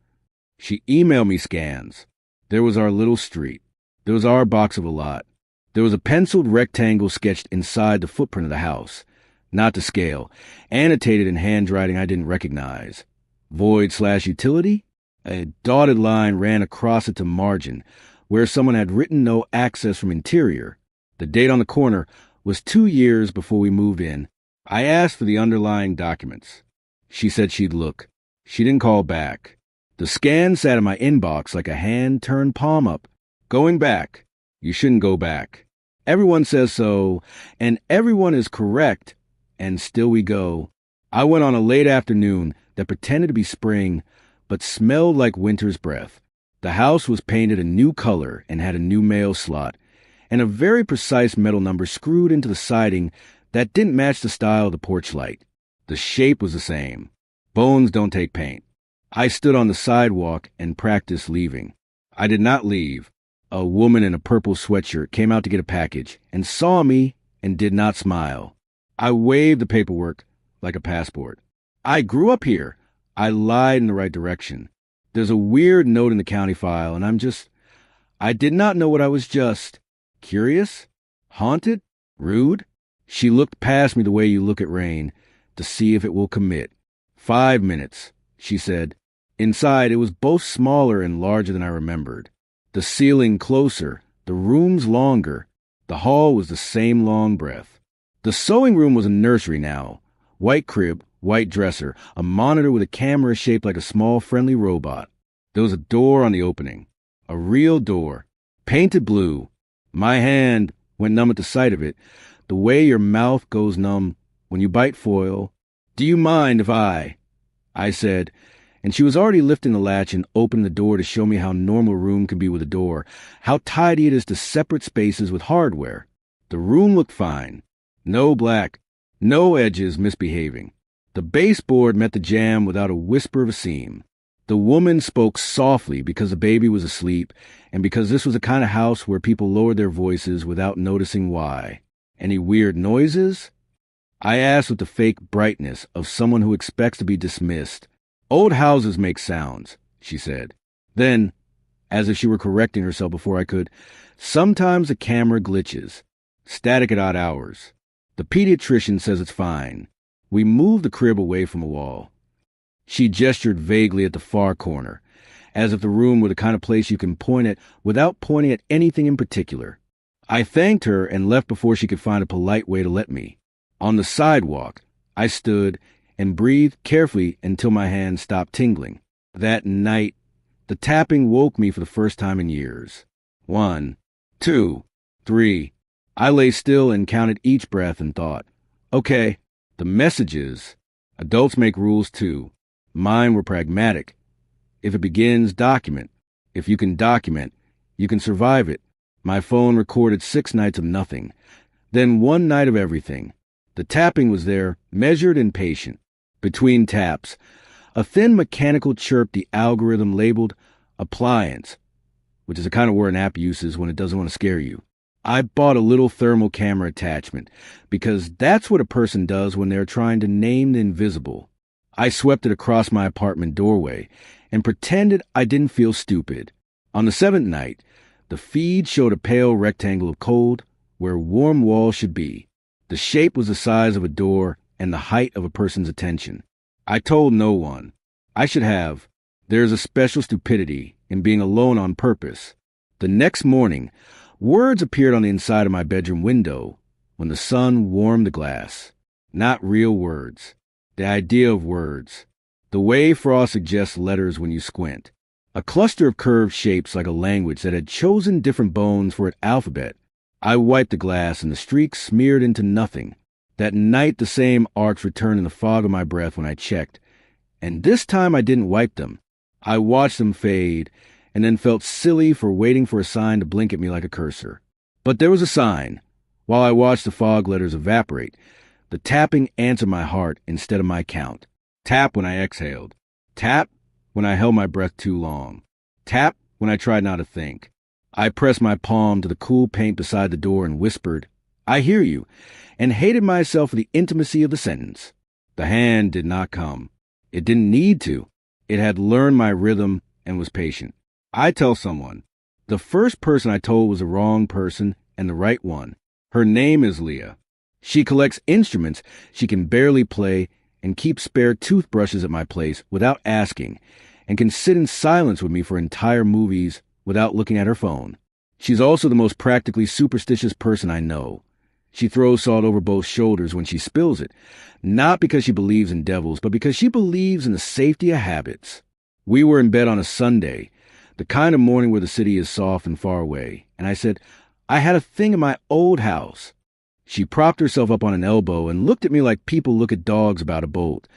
A: She emailed me scans. There was our little street. There was our box of a lot. There was a penciled rectangle sketched inside the footprint of the house, not to scale, annotated in handwriting I didn't recognize. Void/utility? A dotted line ran across it to margin, where someone had written no access from interior. The date on the corner was 2 years before we moved in. I asked for the underlying documents. She said she'd look. She didn't call back. The scan sat in my inbox like a hand turned palm up. Going back. You shouldn't go back. Everyone says so, and everyone is correct, and still we go. I went on a late afternoon that pretended to be spring, but smelled like winter's breath. The house was painted a new color and had a new mail slot, and a very precise metal number screwed into the siding that didn't match the style of the porch light. The shape was the same. Bones don't take paint. I stood on the sidewalk and practiced leaving. I did not leave. A woman in a purple sweatshirt came out to get a package and saw me and did not smile. I waved the paperwork like a passport. I grew up here. I lied in the right direction. There's a weird note in the county file, and I did not know what I was just. Curious? Haunted? Rude? She looked past me the way you look at rain, to see if it will commit. 5 minutes, she said. Inside, it was both smaller and larger than I remembered. The ceiling closer, the rooms longer. The hall was the same long breath. The sewing room was a nursery now. White crib, white dresser, a monitor with a camera shaped like a small friendly robot. There was a door on the opening. A real door. Painted blue. My hand went numb at the sight of it, the way your mouth goes numb when you bite foil. Do you mind if I said, and she was already lifting the latch and opening the door to show me how normal a room can be with a door, how tidy it is to separate spaces with hardware. The room looked fine. No black, no edges misbehaving. The baseboard met the jamb without a whisper of a seam. The woman spoke softly because the baby was asleep and because this was the kind of house where people lowered their voices without noticing why. Any weird noises? I asked with the fake brightness of someone who expects to be dismissed. Old houses make sounds, she said. Then, as if she were correcting herself before I could, sometimes the camera glitches. Static at odd hours. The pediatrician says it's fine. We moved the crib away from a wall. She gestured vaguely at the far corner, as if the room were the kind of place you can point at without pointing at anything in particular. I thanked her and left before she could find a polite way to let me. On the sidewalk, I stood and breathed carefully until my hands stopped tingling. That night, The tapping woke me for the first time in years. 1, 2, 3. I lay still and counted each breath and thought, okay, the message is, adults make rules too. Mine were pragmatic. If it begins, document. If you can document, you can survive it. My phone recorded 6 nights of nothing, then 1 night of everything. The tapping was there, measured and patient. Between taps, a thin mechanical chirp the algorithm labeled appliance, which is a kind of word an app uses when it doesn't want to scare you. I bought a little thermal camera attachment because that's what a person does when they're trying to name the invisible. I swept it across my apartment doorway and pretended I didn't feel stupid. On the 7th night, the feed showed a pale rectangle of cold where warm walls should be. The shape was the size of a door and the height of a person's attention. I told no one. I should have. There's a special stupidity in being alone on purpose. The next morning, words appeared on the inside of my bedroom window when the sun warmed the glass. Not real words. The idea of words. The way frost suggests letters when you squint. A cluster of curved shapes like a language that had chosen different bones for its alphabet. I wiped the glass and the streaks smeared into nothing. That night the same arcs returned in the fog of my breath when I checked. And this time I didn't wipe them. I watched them fade and then felt silly for waiting for a sign to blink at me like a cursor. But there was a sign. While I watched the fog letters evaporate, the tapping answered my heart instead of my count. Tap when I exhaled. Tap when I held my breath too long. Tap when I tried not to think. I pressed my palm to the cool paint beside the door and whispered, I hear you, and hated myself for the intimacy of the sentence. The hand did not come. It didn't need to. It had learned my rhythm and was patient. I tell someone, the first person I told was the wrong person and the right one. Her name is Leah. She collects instruments she can barely play and keeps spare toothbrushes at my place without asking, and can sit in silence with me for entire movies without looking at her phone. She's also the most practically superstitious person I know. She throws salt over both shoulders when she spills it, not because she believes in devils, but because she believes in the safety of habits. We were in bed on a Sunday, the kind of morning where the city is soft and far away, and I said, I had a thing in my old house. She propped herself up on an elbow and looked at me like people look at dogs about a bolt.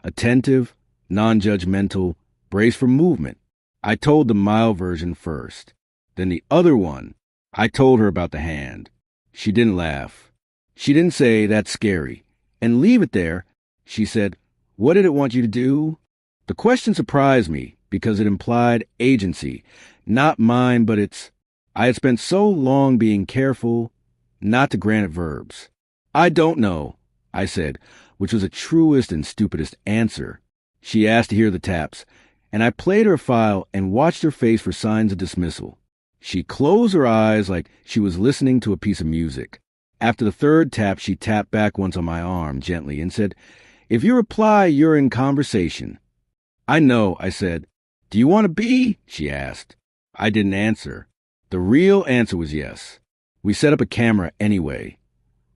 A: Attentive, non-judgmental, braced for movement. I told the mild version first. Then the other one. I told her about the hand. She didn't laugh. She didn't say, that's scary, and leave it there. She said, what did it want you to do? The question surprised me because it implied agency. Not mine, but its. I had spent so long being careful not to grant it verbs. I don't know, I said, which was the truest and stupidest answer. She asked to hear the taps, and I played her file and watched her face for signs of dismissal. She closed her eyes like she was listening to a piece of music. After the 3rd tap, she tapped back once on my arm gently and said, if you reply, you're in conversation. I know, I said. Do you want to be? She asked. I didn't answer. The real answer was yes. We set up a camera anyway.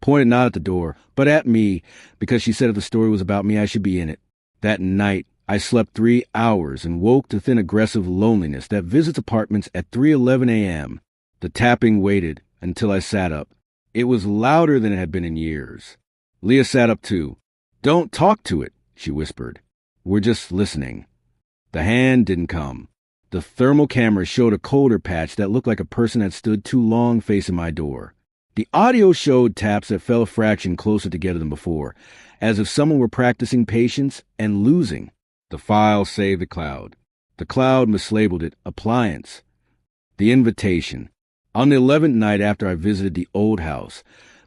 A: Pointed not at the door, but at me, because she said if the story was about me, I should be in it. That night, I slept 3 hours and woke to thin aggressive loneliness that visits apartments at 3:11 a.m. The tapping waited until I sat up. It was louder than it had been in years. Leah sat up too. Don't talk to it, she whispered. We're just listening. The hand didn't come. The thermal camera showed a colder patch that looked like a person had stood too long facing my door. The audio showed taps that fell a fraction closer together than before, as if someone were practicing patience and losing. The file saved the cloud. The cloud mislabeled it appliance. The invitation. On the 11th night after I visited the old house,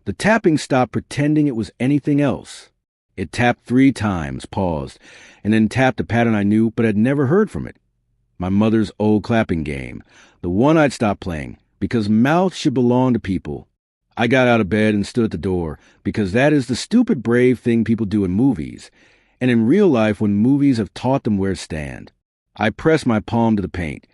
A: the tapping stopped pretending it was anything else. It tapped 3 times, paused, and then tapped a pattern I knew but had never heard from it. My mother's old clapping game, the one I'd stopped playing, because mouth should belong to people. I got out of bed and stood at the door, because that is the stupid brave thing people do in movies, and in real life when movies have taught them where to stand. I pressed my palm to the paint,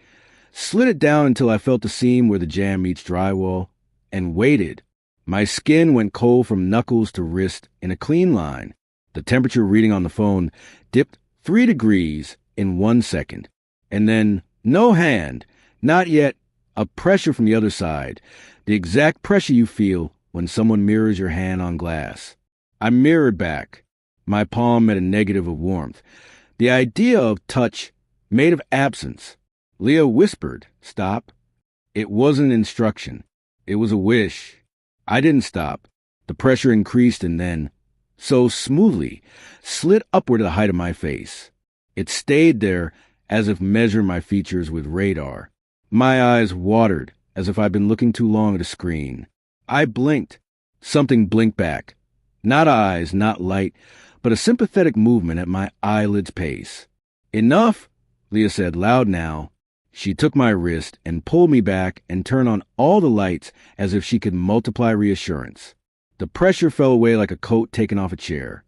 A: slid it down until I felt the seam where the jam meets drywall, and waited. My skin went cold from knuckles to wrist in a clean line. The temperature reading on the phone dipped 3 degrees in 1 second. And then No hand. Not yet. A pressure from the other side. The exact pressure you feel when someone mirrors your hand on glass. I mirrored back. My palm met a negative of warmth. The idea of touch made of absence. Leah whispered, "Stop." It wasn't instruction. It was a wish. I didn't stop. The pressure increased and then, so smoothly, slid upward to the height of my face. It stayed there as if measuring my features with radar. My eyes watered as if I'd been looking too long at a screen. I blinked. Something blinked back. Not eyes, not light, but a sympathetic movement at my eyelid's pace. "Enough," Leah said, loud now. She took my wrist and pulled me back and turned on all the lights as if she could multiply reassurance. The pressure fell away like a coat taken off a chair.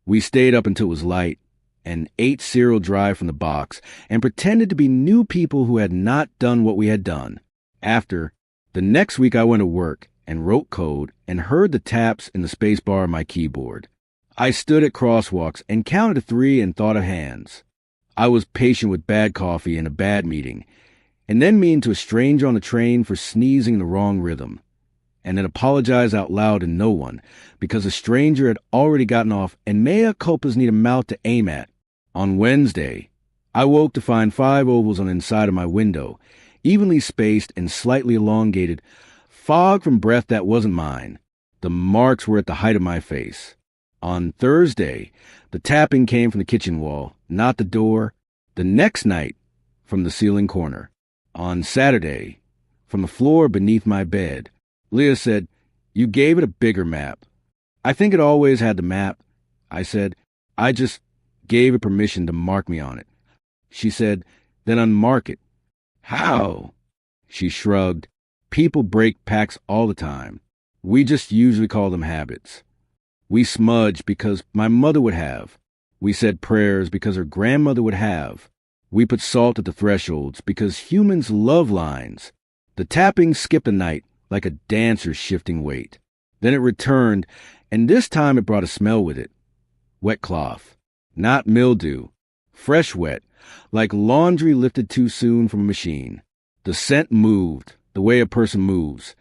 A: We stayed up until it was light and ate cereal dry from the box and pretended to be new people who had not done what we had done. After, the next week I went to work and wrote code and heard the taps in the space bar of my keyboard. I stood at crosswalks and counted to 3 and thought of hands. I was patient with bad coffee and a bad meeting, and then mean to a stranger on the train for sneezing in the wrong rhythm, and then apologize out loud to no one because a stranger had already gotten off and mea culpas need a mouth to aim at. On Wednesday, I woke to find 5 ovals on the inside of my window, evenly spaced and slightly elongated, fog from breath that wasn't mine. The marks were at the height of my face. On Thursday, the tapping came from the kitchen wall, not the door. The next night, from the ceiling corner. On Saturday, from the floor beneath my bed. Leah said, "You gave it a bigger map." "I think it always had the map." I said, "I just gave it permission to mark me on it." She said, "Then unmark it." "How?" She shrugged. "People break pacts all the time. We just usually call them habits. We smudged because my mother would have. We said prayers because her grandmother would have. We put salt at the thresholds because humans love lines. The tapping skipped a night like a dancer shifting weight. Then it returned, and this time it brought a smell with it. Wet cloth. Not mildew. Fresh wet, like laundry lifted too soon from a machine. The scent moved, the way a person moves,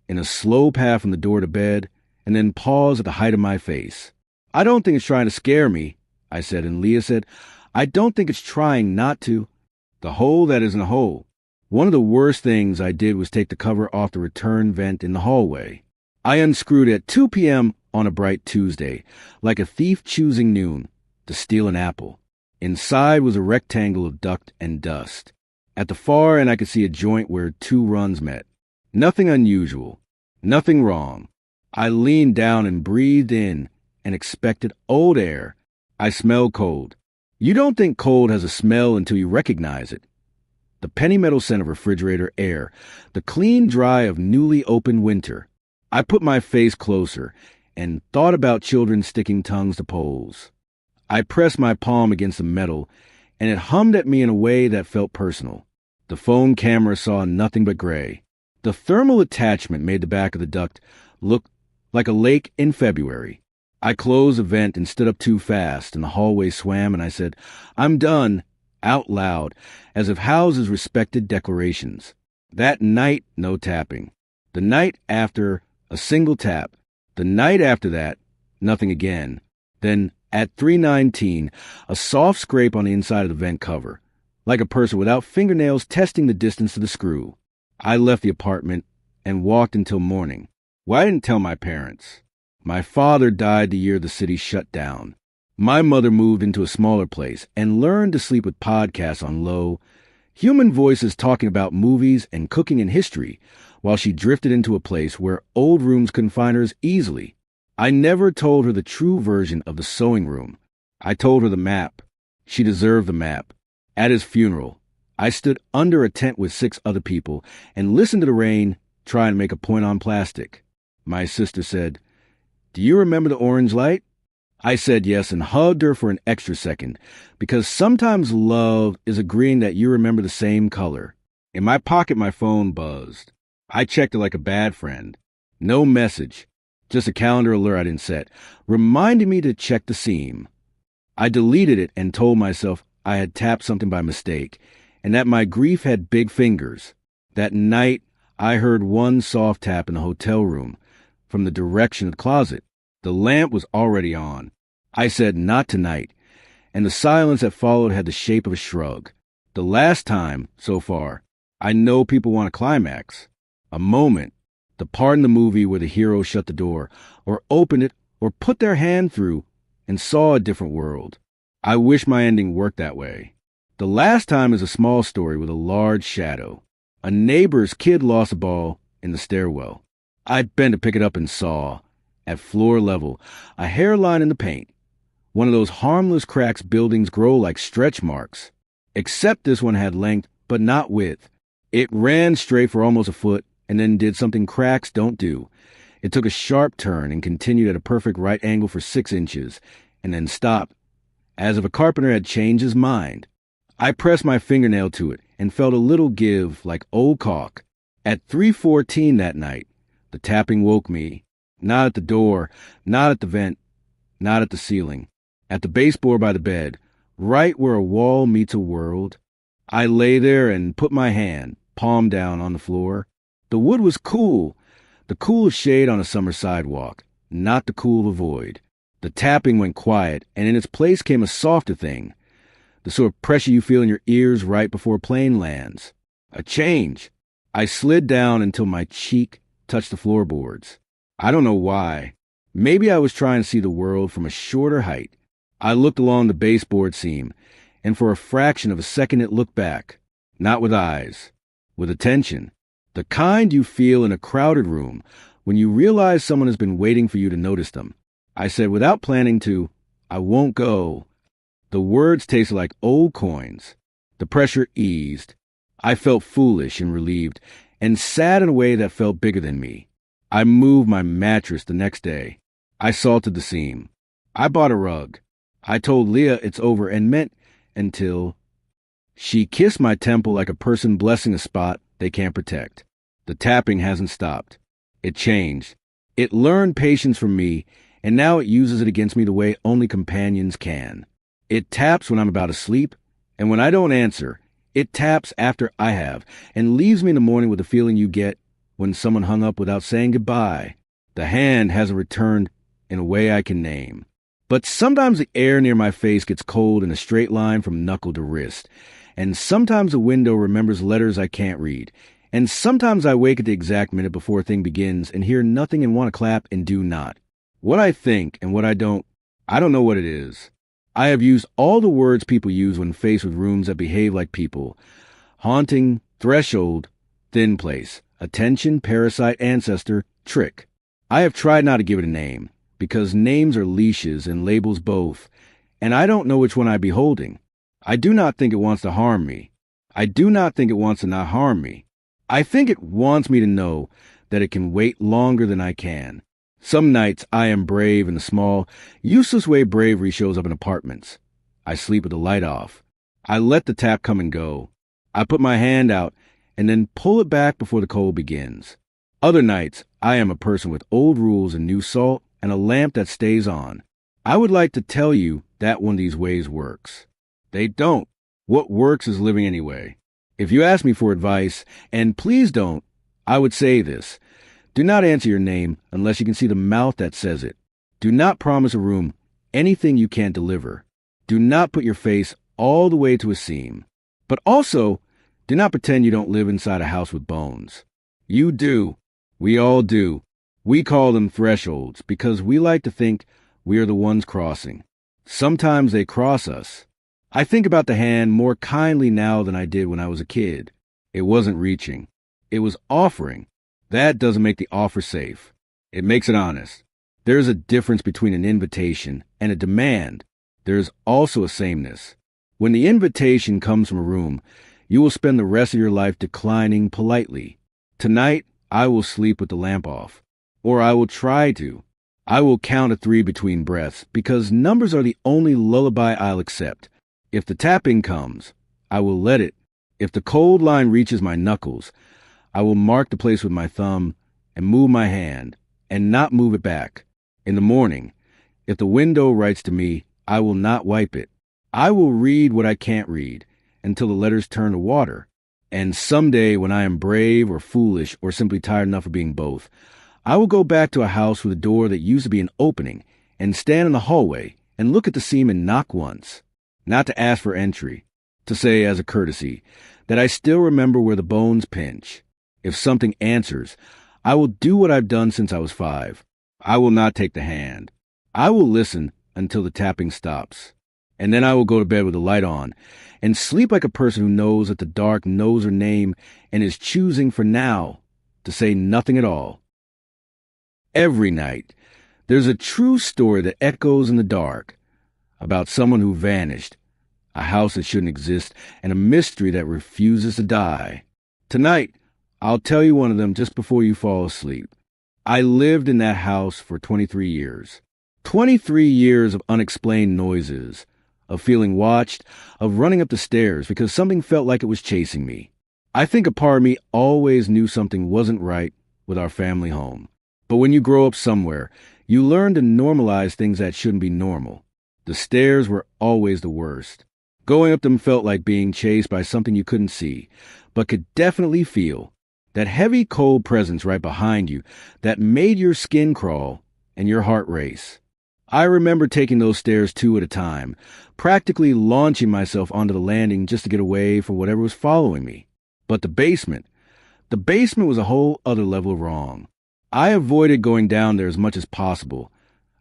A: in a slow path from the door to bed, and then paused at the height of my face. "I don't think it's trying to scare me," I said, and Leah said, "I don't think it's trying not to." The hole that isn't a hole. One of the worst things I did was take the cover off the return vent in the hallway. I unscrewed it at 2 p.m. on a bright Tuesday, like a thief choosing noon, to steal an apple. Inside was a rectangle of duct and dust. At the far end I could see a joint where 2 runs met. Nothing unusual. Nothing wrong. I leaned down and breathed in and expected old air. I smelled cold. You don't think cold has a smell until you recognize it. The penny metal scent of refrigerator air, the clean dry of newly opened winter. I put my face closer and thought about children sticking tongues to poles. I pressed my palm against the metal, and it hummed at me in a way that felt personal. The phone camera saw nothing but gray. The thermal attachment made the back of the duct look like a lake in February. I closed the vent and stood up too fast, and the hallway swam, and I said, "I'm done," out loud, as if houses respected declarations. That night, no tapping. The night after, a single tap. The night after that, nothing again. Then, at 3:19, a soft scrape on the inside of the vent cover, like a person without fingernails testing the distance to the screw. I left the apartment and walked until morning. Well, I didn't tell my parents. My father died the year the city shut down. My mother moved into a smaller place and learned to sleep with podcasts on low, human voices talking about movies and cooking and history, while she drifted into a place where old rooms couldn't find her as easily. I never told her the true version of the sewing room. I told her the map. She deserved the map. At his funeral, I stood under a tent with 6 other people and listened to the rain, trying to make a point on plastic. My sister said, "Do you remember the orange light?" I said yes and hugged her for an extra second, because sometimes love is agreeing that you remember the same color. In my pocket, my phone buzzed. I checked it like a bad friend. No message, just a calendar alert I didn't set, reminding me to check the seam. I deleted it and told myself I had tapped something by mistake, and that my grief had big fingers. That night, I heard one soft tap in the hotel room from the direction of the closet. The lamp was already on. I said, "Not tonight," and the silence that followed had the shape of a shrug. The last time, so far, I know people want a climax, a moment, the part in the movie where the hero shut the door, or opened it, or put their hand through and saw a different world. I wish my ending worked that way. The last time is a small story with a large shadow. A neighbor's kid lost a ball in the stairwell. I bent to pick it up and saw, at floor level, a hairline in the paint. One of those harmless cracks buildings grow like stretch marks. Except this one had length, but not width. It ran straight for almost a foot and then did something cracks don't do. It took a sharp turn and continued at a perfect right angle for 6 inches, and then stopped, as if a carpenter had changed his mind. I pressed my fingernail to it and felt a little give like old caulk. At 3:14 that night, the tapping woke me. Not at the door, not at the vent, not at the ceiling. At the baseboard by the bed, right where a wall meets a world. I lay there and put my hand, palm down, on the floor. The wood was cool, the cool of shade on a summer sidewalk, not the cool of a void. The tapping went quiet, and in its place came a softer thing, the sort of pressure you feel in your ears right before a plane lands. A change. I slid down until my cheek touched the floorboards. I don't know why. Maybe I was trying to see the world from a shorter height. I looked along the baseboard seam, and for a fraction of a second it looked back. Not with eyes, with attention. The kind you feel in a crowded room when you realize someone has been waiting for you to notice them. I said, without planning to, "I won't go." The words tasted like old coins. The pressure eased. I felt foolish and relieved, and sad in a way that felt bigger than me. I moved my mattress the next day. I salted the seam. I bought a rug. I told Leah it's over and meant until she kissed my temple like a person blessing a spot they can't protect. The tapping hasn't stopped. It changed. It learned patience from me, and now it uses it against me the way only companions can. It taps when I'm about to sleep, and when I don't answer, it taps after I have, and leaves me in the morning with the feeling you get when someone hung up without saying goodbye. The hand hasn't returned in a way I can name. But sometimes the air near my face gets cold in a straight line from knuckle to wrist, and sometimes the window remembers letters I can't read, and sometimes I wake at the exact minute before a thing begins and hear nothing and want to clap and do not. What I think and what I don't know what it is. I have used all the words people use when faced with rooms that behave like people. Haunting, threshold, thin place, attention, parasite, ancestor, trick. I have tried not to give it a name, because names are leashes and labels both, and I don't know which one I'd be holding. I do not think it wants to harm me. I do not think it wants to not harm me. I think it wants me to know that it can wait longer than I can. Some nights I am brave in the small, useless way bravery shows up in apartments. I sleep with the light off. I let the tap come and go. I put my hand out and then pull it back before the cold begins. Other nights I am a person with old rules and new salt and a lamp that stays on. I would like to tell you that one of these ways works. They don't. What works is living anyway. If you ask me for advice, and please don't, I would say this. Do not answer your name unless you can see the mouth that says it. Do not promise a room anything you can't deliver. Do not put your face all the way to a seam. But also, do not pretend you don't live inside a house with bones. You do. We all do. We call them thresholds because we like to think we are the ones crossing. Sometimes they cross us. I think about the hand more kindly now than I did when I was a kid. It wasn't reaching. It was offering. That doesn't make the offer safe. It makes it honest. There is a difference between an invitation and a demand. There is also a sameness. When the invitation comes from a room, you will spend the rest of your life declining politely. Tonight, I will sleep with the lamp off. Or I will try to. I will count to 3 between breaths, because numbers are the only lullaby I'll accept. If the tapping comes, I will let it. If the cold line reaches my knuckles, I will mark the place with my thumb and move my hand and not move it back. In the morning, if the window writes to me, I will not wipe it. I will read what I can't read until the letters turn to water. And someday, when I am brave or foolish or simply tired enough of being both, I will go back to a house with a door that used to be an opening and stand in the hallway and look at the seam and knock once, not to ask for entry, to say as a courtesy that I still remember where the bones pinch. If something answers, I will do what I've done since I was 5. I will not take the hand. I will listen until the tapping stops. And then I will go to bed with the light on and sleep like a person who knows that the dark knows her name and is choosing for now to say nothing at all. Every night, there's a true story that echoes in the dark about someone who vanished, a house that shouldn't exist, and a mystery that refuses to die. Tonight, I'll tell you one of them just before you fall asleep. I lived in that house for 23 years. 23 years of unexplained noises, of feeling watched, of running up the stairs because something felt like it was chasing me. I think a part of me always knew something wasn't right with our family home. But when you grow up somewhere, you learn to normalize things that shouldn't be normal. The stairs were always the worst. Going up them felt like being chased by something you couldn't see, but could definitely feel. That heavy, cold presence right behind you that made your skin crawl and your heart race. I remember taking those stairs 2 at a time, practically launching myself onto the landing just to get away from whatever was following me. But the basement was a whole other level of wrong. I avoided going down there as much as possible,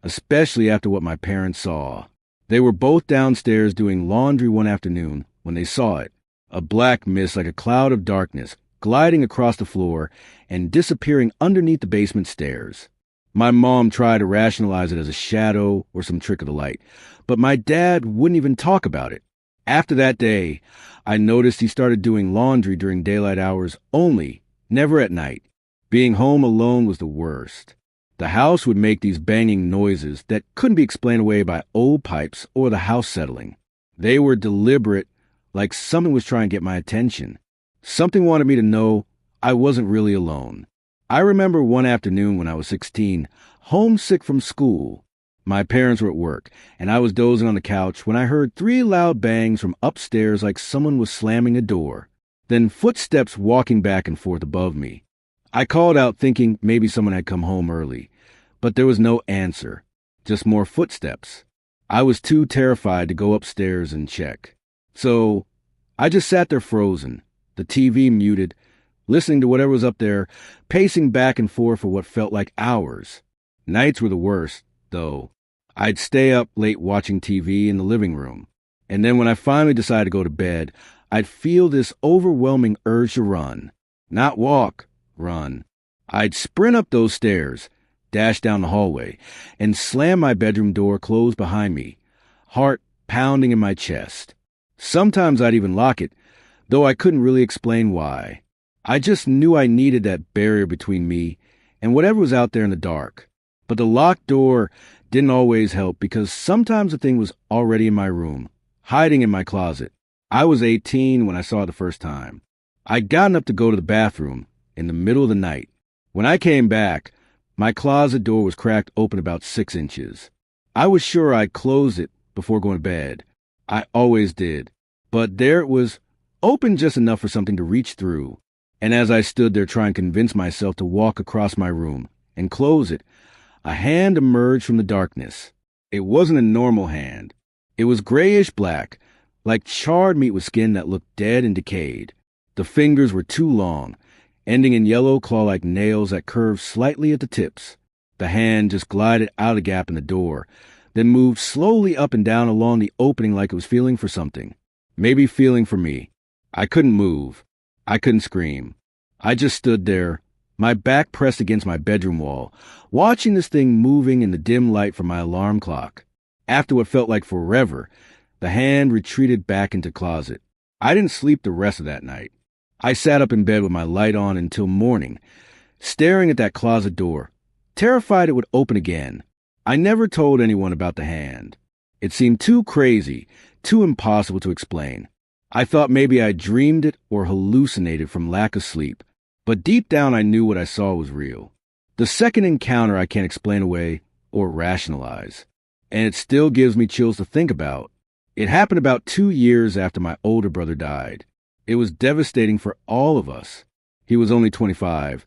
A: especially after what my parents saw. They were both downstairs doing laundry one afternoon when they saw it, a black mist like a cloud of darkness gliding across the floor and disappearing underneath the basement stairs. My mom tried to rationalize it as a shadow or some trick of the light, but my dad wouldn't even talk about it. After that day, I noticed he started doing laundry during daylight hours only, never at night. Being home alone was the worst. The house would make these banging noises that couldn't be explained away by old pipes or the house settling. They were deliberate, like something was trying to get my attention. Something wanted me to know I wasn't really alone. I remember one afternoon when I was 16, homesick from school. My parents were at work, and I was dozing on the couch when I heard 3 loud bangs from upstairs like someone was slamming a door. Then footsteps walking back and forth above me. I called out thinking maybe someone had come home early, but there was no answer, just more footsteps. I was too terrified to go upstairs and check. So I just sat there frozen, the TV muted, listening to whatever was up there, pacing back and forth for what felt like hours. Nights were the worst, though. I'd stay up late watching TV in the living room, and then when I finally decided to go to bed, I'd feel this overwhelming urge to run. Not walk, run. I'd sprint up those stairs, dash down the hallway, and slam my bedroom door closed behind me, heart pounding in my chest. Sometimes I'd even lock it, though I couldn't really explain why. I just knew I needed that barrier between me and whatever was out there in the dark. But the locked door didn't always help because sometimes the thing was already in my room, hiding in my closet. I was 18 when I saw it the first time. I'd gotten up to go to the bathroom in the middle of the night. When I came back, my closet door was cracked open about 6 inches. I was sure I'd closed it before going to bed. I always did. But there it was, open just enough for something to reach through. And as I stood there trying to convince myself to walk across my room and close it, a hand emerged from the darkness. It wasn't a normal hand. It was grayish black, like charred meat with skin that looked dead and decayed. The fingers were too long, ending in yellow claw-like nails that curved slightly at the tips. The hand just glided out a gap in the door, then moved slowly up and down along the opening like it was feeling for something. Maybe feeling for me. I couldn't move. I couldn't scream. I just stood there, my back pressed against my bedroom wall, watching this thing moving in the dim light from my alarm clock. After what felt like forever, the hand retreated back into the closet. I didn't sleep the rest of that night. I sat up in bed with my light on until morning, staring at that closet door, terrified it would open again. I never told anyone about the hand. It seemed too crazy, too impossible to explain. I thought maybe I dreamed it or hallucinated from lack of sleep, but deep down I knew what I saw was real. The second encounter I can't explain away or rationalize, and it still gives me chills to think about. It happened about 2 years after my older brother died. It was devastating for all of us. He was only 25,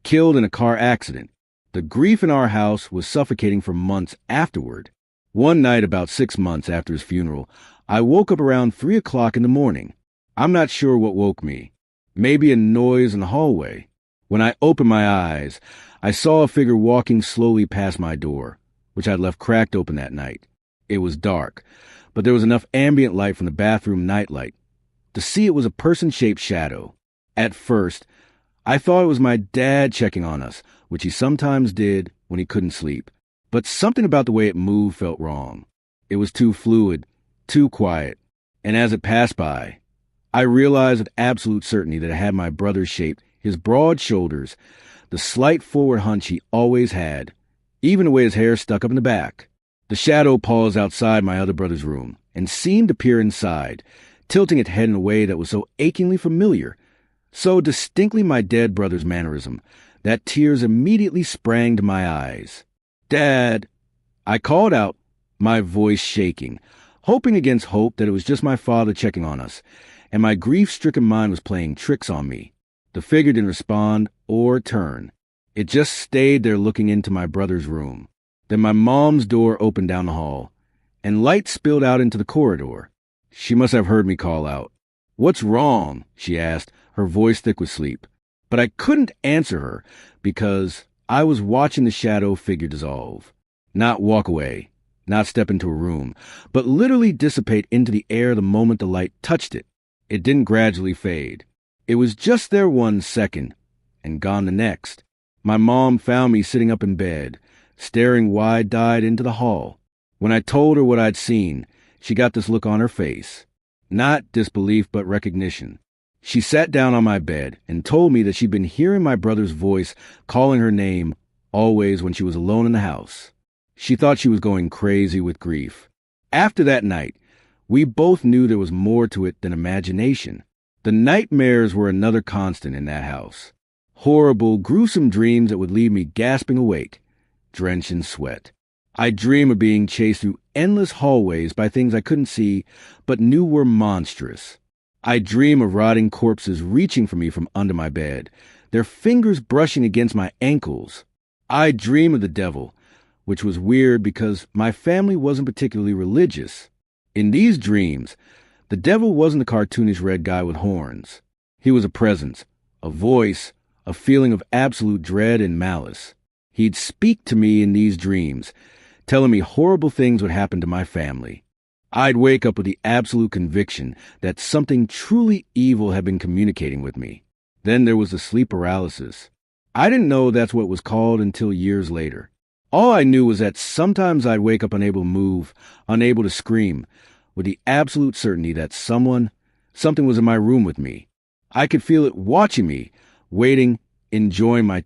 A: killed in a car accident. The grief in our house was suffocating for months afterward. One night, about 6 months after his funeral, I woke up around 3 o'clock in the morning. I'm not sure what woke me. Maybe a noise in the hallway. When I opened my eyes, I saw a figure walking slowly past my door, which I'd left cracked open that night. It was dark, but there was enough ambient light from the bathroom nightlight to see it was a person-shaped shadow. At first, I thought it was my dad checking on us, which he sometimes did when he couldn't sleep. But something about the way it moved felt wrong. It was too fluid, too quiet, and as it passed by, I realized with absolute certainty that it had my brother's shape, his broad shoulders, the slight forward hunch he always had, even the way his hair stuck up in the back. The shadow paused outside my other brother's room and seemed to peer inside, tilting its head in a way that was so achingly familiar, so distinctly my dead brother's mannerism, that tears immediately sprang to my eyes. "Dad!" I called out, my voice shaking, hoping against hope that it was just my father checking on us, and my grief-stricken mind was playing tricks on me. The figure didn't respond or turn. It just stayed there looking into my brother's room. Then my mom's door opened down the hall, and light spilled out into the corridor. She must have heard me call out. "What's wrong?" she asked, her voice thick with sleep. But I couldn't answer her because I was watching the shadow figure dissolve. Not walk away, not step into a room, but literally dissipate into the air the moment the light touched it. It didn't gradually fade. It was just there 1 second, and gone the next. My mom found me sitting up in bed, staring wide-eyed into the hall. When I told her what I'd seen, she got this look on her face. Not disbelief, but recognition. She sat down on my bed and told me that she'd been hearing my brother's voice calling her name always when she was alone in the house. She thought she was going crazy with grief. After that night, we both knew there was more to it than imagination. The nightmares were another constant in that house. Horrible, gruesome dreams that would leave me gasping awake, drenched in sweat. I'd dream of being chased through endless hallways by things I couldn't see but knew were monstrous. I'd dream of rotting corpses reaching for me from under my bed, their fingers brushing against my ankles. I'd dream of the devil, which was weird because my family wasn't particularly religious. In these dreams, the devil wasn't the cartoonish red guy with horns. He was a presence, a voice, a feeling of absolute dread and malice. He'd speak to me in these dreams, telling me horrible things would happen to my family. I'd wake up with the absolute conviction that something truly evil had been communicating with me. Then there was the sleep paralysis. I didn't know that's what it was called until years later. All I knew was that sometimes I'd wake up unable to move, unable to scream, with the absolute certainty that something was in my room with me. I could feel it watching me, waiting, enjoying my